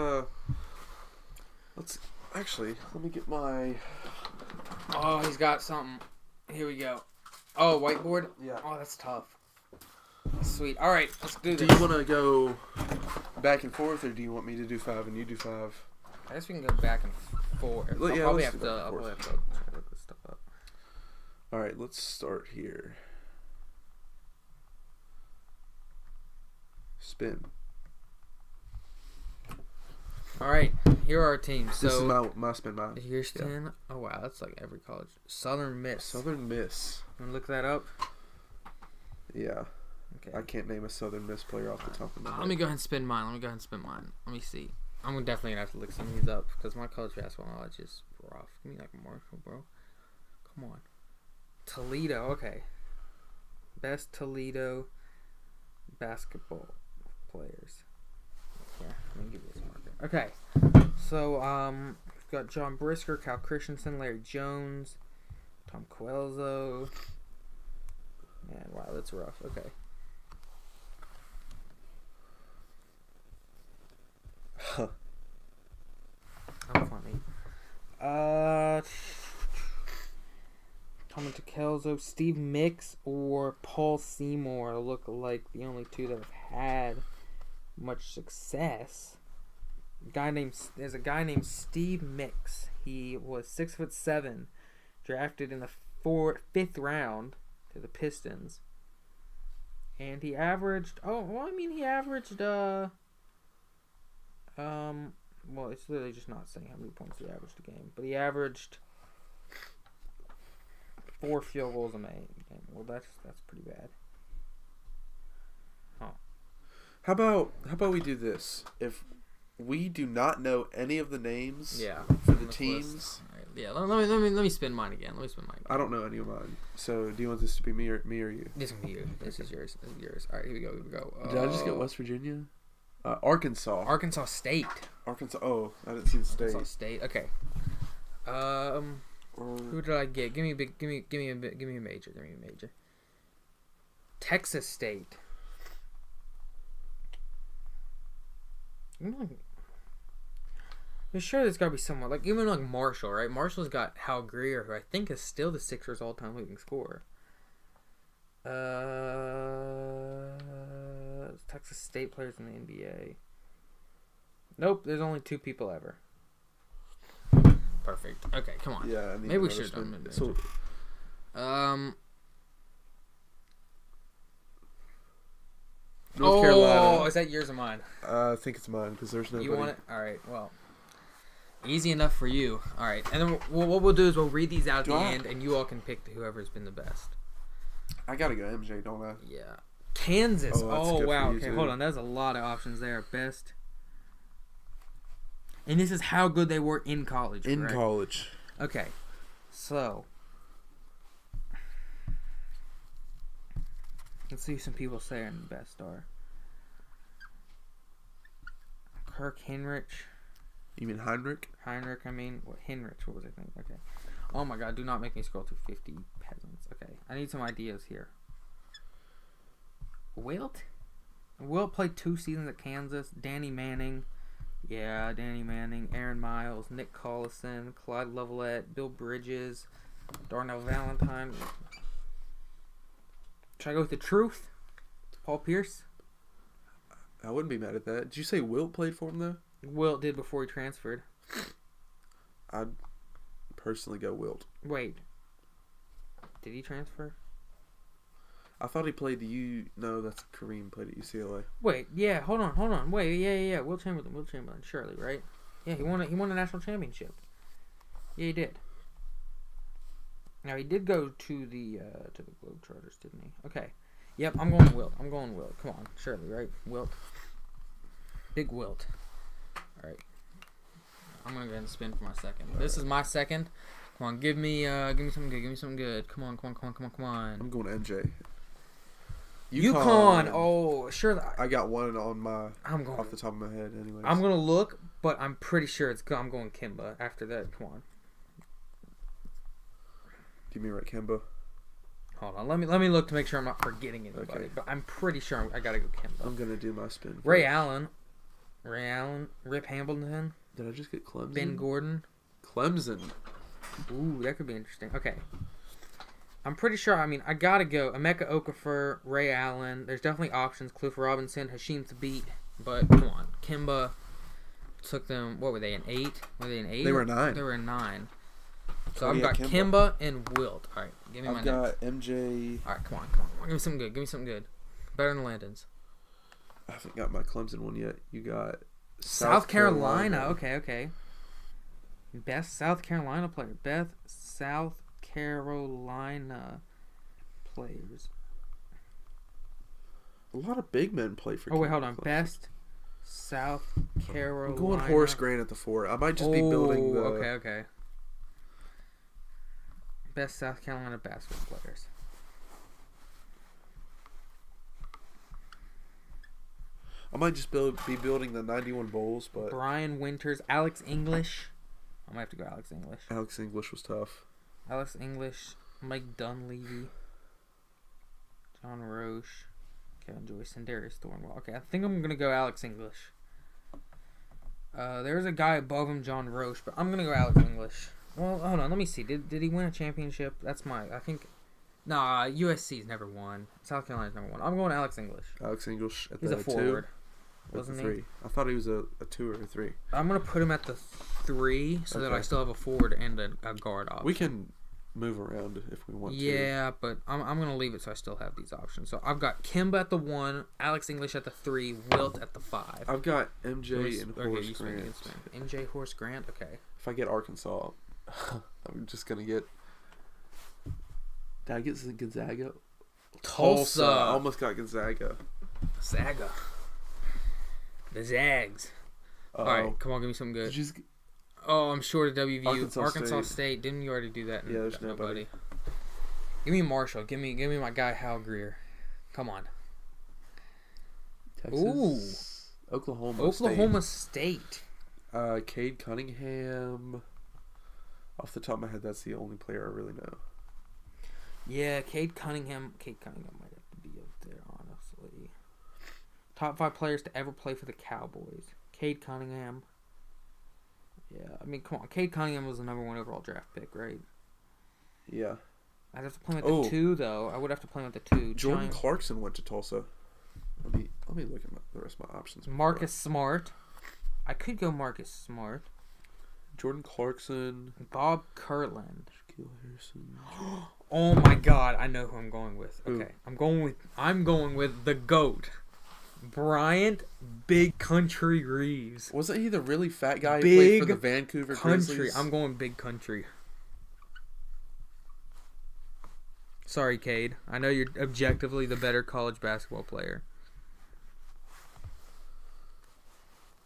actually, let me get my... Oh, he's got something. Here we go. Oh, whiteboard? Yeah. Oh, that's tough. Sweet. All right, let's do this. Do you want to go back and forth, or do you want me to do 5 and you do 5? I guess we can go back and forth. Yeah, I'll probably have to try to look this stuff up. All right, let's start here. Spin. All right, here are our teams. So this is my spin. Here's 10. Yeah. Oh, wow, that's like every college. Southern Miss. Southern Miss. You want to look that up? Yeah. Okay. I can't name a Southern Miss player off the top of my head. Let me go ahead and spin mine. Let me see. I'm definitely going to have to look some of these up because my college basketball knowledge is rough. Give me like a Marshall, bro. Come on. Toledo. Okay. Best Toledo basketball players. Okay. Let me give you this marker. Okay. So, we've got John Brisker, Cal Christensen, Larry Jones, Tom Coelho. Man, wow, that's rough. Okay. Huh. How funny. Tommy Kelso, Steve Mix, or Paul Seymour look like the only two that have had much success. There's a guy named Steve Mix. He was 6'7", drafted in the fifth round to the Pistons, and he averaged. Well, it's literally just not saying how many points he averaged a game, but he averaged 4 field goals a game. Well, that's pretty bad. Huh. How about we do this? If we do not know any of the names for the teams. Right. Yeah, let me spin mine again. I don't know any of mine. So do you want this to be me or you? This is you. This is yours. All right, here we go. Did I just get West Virginia? Arkansas. Arkansas State. Arkansas. Oh, I didn't see the state. Arkansas State. Okay. Who did I get? Give me a major. Texas State. Sure, there's got to be someone like even like Marshall, right? Marshall's got Hal Greer, who I think is still the Sixers' all-time leading scorer. Texas State players in the NBA. Nope, there's only 2 people ever. Perfect. Okay, come on. Yeah, maybe we should have done it. So, North Carolina. Oh, is that yours or mine? I think it's mine because there's nobody. You want it? All right. Well, easy enough for you. All right, and then what we'll do is we'll read these out at the end, and you all can pick whoever's been the best. I gotta go MJ, don't I? Yeah. Kansas. Oh wow. Okay, too. hold on. There's a lot of options there. Best. And this is how good they were in college. In college. Okay. So. Let's see what some people say on the best are. Kirk Hinrich. You mean Heinrich? Hinrich, Hinrich. What was I thinking? Okay. Oh my god, do not make me scroll through 50 peasants. Okay. I need some ideas here. Wilt played 2 seasons at Kansas. Danny Manning. Yeah, Danny Manning. Aaron Miles. Nick Collison. Clyde Lovelett. Bill Bridges. Darnell Valentine. Should I go with the truth? Paul Pierce? I wouldn't be mad at that. Did you say Wilt played for him, though? Wilt did before he transferred. I'd personally go Wilt. Wait. Did he transfer? I thought he played No, that's Kareem played at UCLA. Wait, yeah, hold on. Wait, yeah. Wilt Chamberlain, surely, right? Yeah, he won a national championship. Yeah, he did. Now he did go to the Globetrotters, didn't he? Okay. Yep, I'm going Wilt. Come on, surely, right? Wilt. Big Wilt. All right. I'm gonna go ahead and spin for my second. This is my second. Come on, give me something good. Come on. I'm going MJ. UConn. Oh, sure. I got one on my off the top of my head. Anyways, I'm gonna look, but I'm pretty sure I'm going Kimba after that. Come on. Give me right, Kimba. Hold on. Let me look to make sure I'm not forgetting anybody. Okay. But I'm pretty sure I gotta go Kimba. I'm gonna do my spin. Ray Allen, Rip Hamilton. Did I just get Clemson? Ben Gordon. Clemson. Ooh, that could be interesting. Okay. I'm pretty sure. I gotta go Emeka Okafor, Ray Allen. There's definitely options. Cliff Robinson, Hasheem Thabit. But come on, Kimba took them. What were they in 8? Were they in 8? They were 9. They were in 9. So I've got Kimba and Wilt. All right, give me my next. I've got MJ. All right, come on. Give me something good. Better than Landon's. I haven't got my Clemson one yet. You got South Carolina. Okay. Best South Carolina player. Best South Carolina players. A lot of big men play for. Oh wait, hold on. Best South Carolina. I'm going Horace Grant at the 4. I might just be building the. Okay. Best South Carolina basketball players. I might just be building the 91 Bulls, but Brian Winters, Alex English. I might have to go Alex English. Alex English was tough. Alex English, Mike Dunleavy, John Roche, Kevin Joyce, and Darius Thornwell. Okay, I think I'm gonna go Alex English. There's a guy above him, John Roche, but I'm gonna go Alex English. Well, hold on. Let me see. Did he win a championship? That's I think. Nah, USC's never won. South Carolina's never won. I'm going Alex English. Alex English at He's the a forward. 2. Wasn't at the 3. I thought he was a 2 or a 3. I'm going to put him at the 3 so that I still have a forward and a guard option. We can move around if we want to. Yeah, but I'm going to leave it so I still have these options. So I've got Kimba at the 1, Alex English at the 3, Wilt at the 5. I've got MJ and Horace Grant. MJ, Horace Grant? Okay. If I get Arkansas, I'm just going to get... Did I get Gonzaga? Tulsa. I almost got Gonzaga. Zaga. The Zags. All right, come on, give me something good. Oh, I'm short of WVU. Arkansas State. Didn't you already do that? Yeah, there's nobody. Give me Marshall. Give me my guy Hal Greer. Come on. Texas. Ooh. Oklahoma State. Cade Cunningham. Off the top of my head, that's the only player I really know. Yeah, Cade Cunningham. Cade Cunningham might have to be up there, honestly. Top 5 players to ever play for the Cowboys. Cade Cunningham. Yeah, I mean, come on. Cade Cunningham was the number 1 overall draft pick, right? Yeah. I'd have to play him at the 2, though. I would have to play him at the 2. Jordan Clarkson went to Tulsa. Let me look at the rest of my options. Marcus Smart. I could go Marcus Smart. Jordan Clarkson. Bob Kirtland. Shaquille Harrison. Oh my God! I know who I'm going with. Who? Okay, I'm going with the GOAT, Bryant Big Country Reeves. Wasn't he the really fat guy who played for the Vancouver Grizzlies? I'm going Big Country. Sorry, Cade. I know you're objectively the better college basketball player.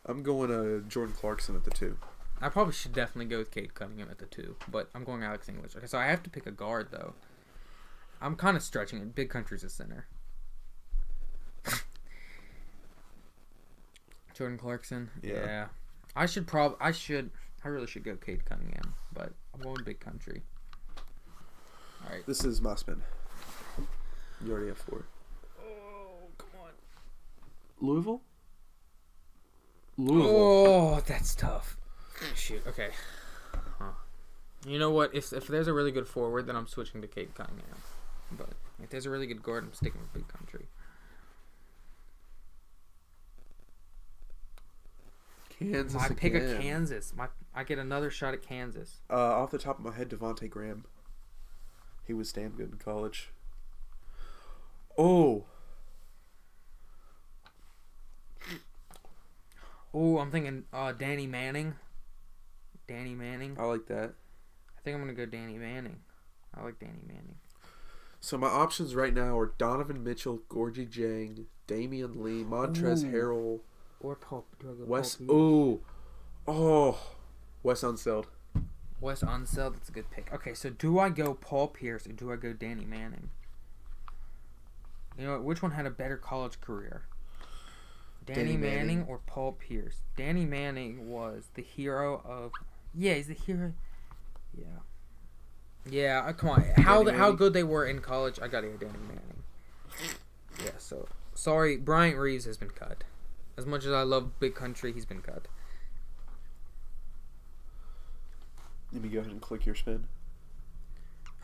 I'm going Jordan Clarkson at the 2. I probably should definitely go with Cade Cunningham at the 2, but I'm going Alex English. Okay, so I have to pick a guard, though. I'm kind of stretching it. Big Country's a center. Jordan Clarkson? Yeah. I really should go Cade Cunningham, but I'm going Big Country. All right. This is my spin. You already have 4. Oh, come on. Louisville? Oh, that's tough. Shoot. Okay. Huh. You know what? If there's a really good forward, then I'm switching to Cade Cunningham. But if there's a really good guard, I'm sticking with Big Country. Kansas. I pick a Kansas. I get another shot at Kansas. Off the top of my head, Devontae Graham. He was damn good in college. Oh, I'm thinking Danny Manning. Danny Manning. I like that. I think I'm going to go Danny Manning. I like Danny Manning. So my options right now are Donovan Mitchell, Gorgie Jang, Damian Lee, Montrezl Harrell, or Paul. Do I go Wes. Wes Unseld. Wes Unseld. That's a good pick. Okay, so do I go Paul Pierce or do I go Danny Manning? You know what? Which one had a better college career? Danny Manning or Paul Pierce? Danny Manning was the hero of... Yeah, he's the hero. Yeah. Yeah, come on. How good they were in college, I gotta go Danny Manning. Yeah, so... Sorry, Bryant Reeves has been cut. As much as I love Big Country, he's been cut. Let me go ahead and click your spin.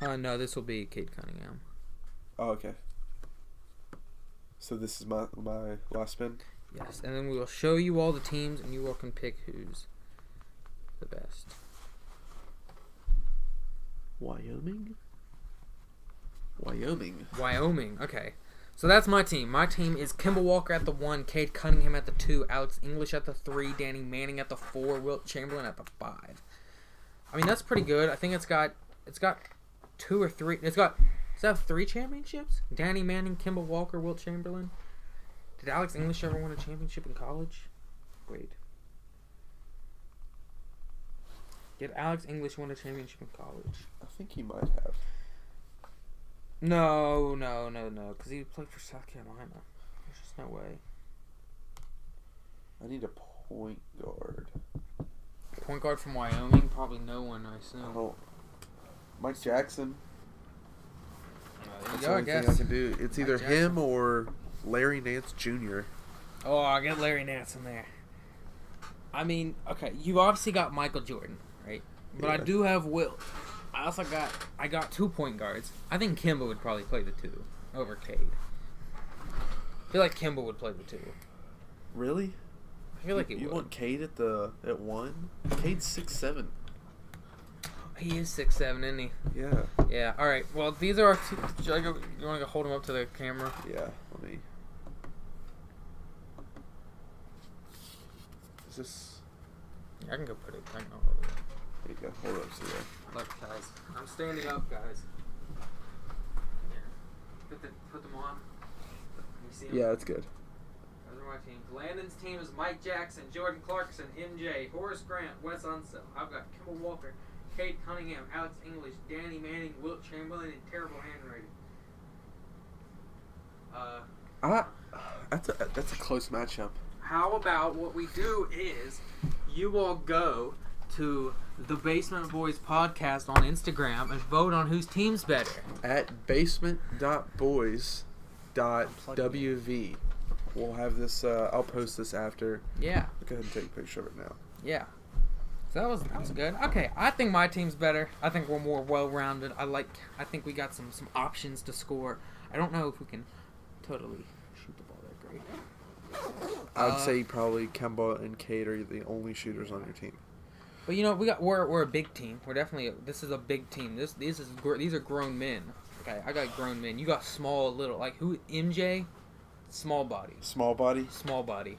No, this will be Cade Cunningham. Oh, okay. So this is my last spin? Yes, and then we will show you all the teams, and you all can pick who's the best. Wyoming, okay. So that's my team. My team is Kemba Walker at the 1, Cade Cunningham at the 2, Alex English at the 3, Danny Manning at the 4, Wilt Chamberlain at the 5. I mean, that's pretty good. I think it's got 2 or 3. Does it have 3 championships? Danny Manning, Kemba Walker, Wilt Chamberlain. Did Alex English ever win a championship in college? Wait. Did Alex English win a championship in college? I think he might have. No, because he played for South Carolina. There's just no way. I need a point guard. Point guard from Wyoming? Probably no one, I assume. Oh, Mike Jackson. There you That's go, the I only guess. thing I can do. It's either him or Larry Nance Jr. Oh, I got Larry Nance in there. I mean, okay, you obviously got Michael Jordan, right? But yeah. I do have Wilt. I also got 2 point guards. I think Kemba would probably play the 2 over Cade. I feel like Kemba would play the 2. Really? I feel like you want Cade at 1? Cade's 6'7". He is 6'7", isn't he? Yeah. Yeah. All right. Well, these are our two. You want to go hold him up to the camera? Yeah. Let me. Is this? I can go put it. I can hold it. There you go. Hold up, so yeah. Look, guys. I'm standing up, guys. Yeah. Put them on. Can you see them? Yeah, that's good. Those are my teams. Landon's team is Mike Jackson, Jordan Clarkson, MJ, Horace Grant, Wes Unseld. I've got Kimball Walker, Kate Cunningham, Alex English, Danny Manning, Wilt Chamberlain, and terrible handwriting. That's a close matchup. How about what we do is you all go to the Basement Boys podcast on Instagram and vote on whose team's better. At basement.boys.wv. We'll have this, I'll post this after. Yeah. I'll go ahead and take a picture of it now. Yeah. So that was good. Okay, I think my team's better. I think we're more well-rounded. I think we got some options to score. I don't know if we can totally shoot the ball that great. I'd say probably Kemba and Cade are the only shooters on your team. But we're a big team. This is a big team. These are grown men. Okay, I got grown men. You got small little who MJ, small body. Small body. Small body.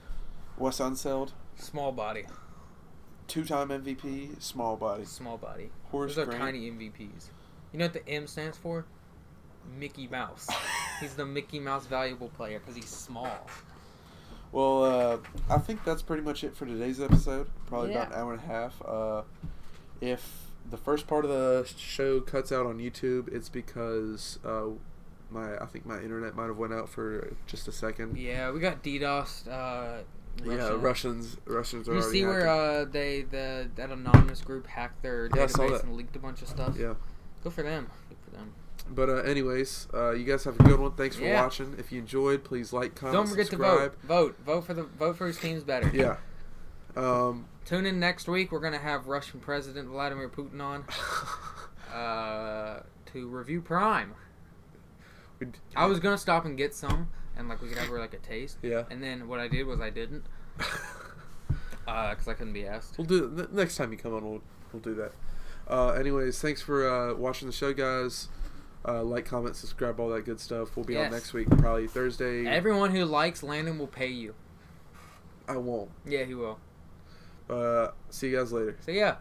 Wes Unseld. Small body. 2-time MVP. Small body. Small body. Horace Those are Grant. tiny MVPs. You know what the M stands for? Mickey Mouse. He's the Mickey Mouse valuable player because he's small. Well, I think that's pretty much it for today's episode. Probably about an hour and a half. If the first part of the show cuts out on YouTube, it's because I think my internet might have went out for just a second. Yeah, we got DDoSed. Russians are already You see hacking. where that anonymous group hacked their I saw database that. and leaked a bunch of stuff? Yeah. Good for them. Good for them. But anyways, you guys have a good one. Thanks for watching. If you enjoyed, please like, comment, Don't forget subscribe. to vote. Vote for whose team's better. Yeah. Tune in next week. We're gonna have Russian President Vladimir Putin on to review Prime. I was gonna stop and get some, and we could have a taste. Yeah. And then what I did was I didn't, because I couldn't be asked. We'll do it next time you come on. We'll do that. Anyways, thanks for watching the show, guys. Like, comment, subscribe, all that good stuff. We'll be on next week, probably Thursday. Everyone who likes Landon will pay you. I won't. Yeah, he will. See you guys later. See ya.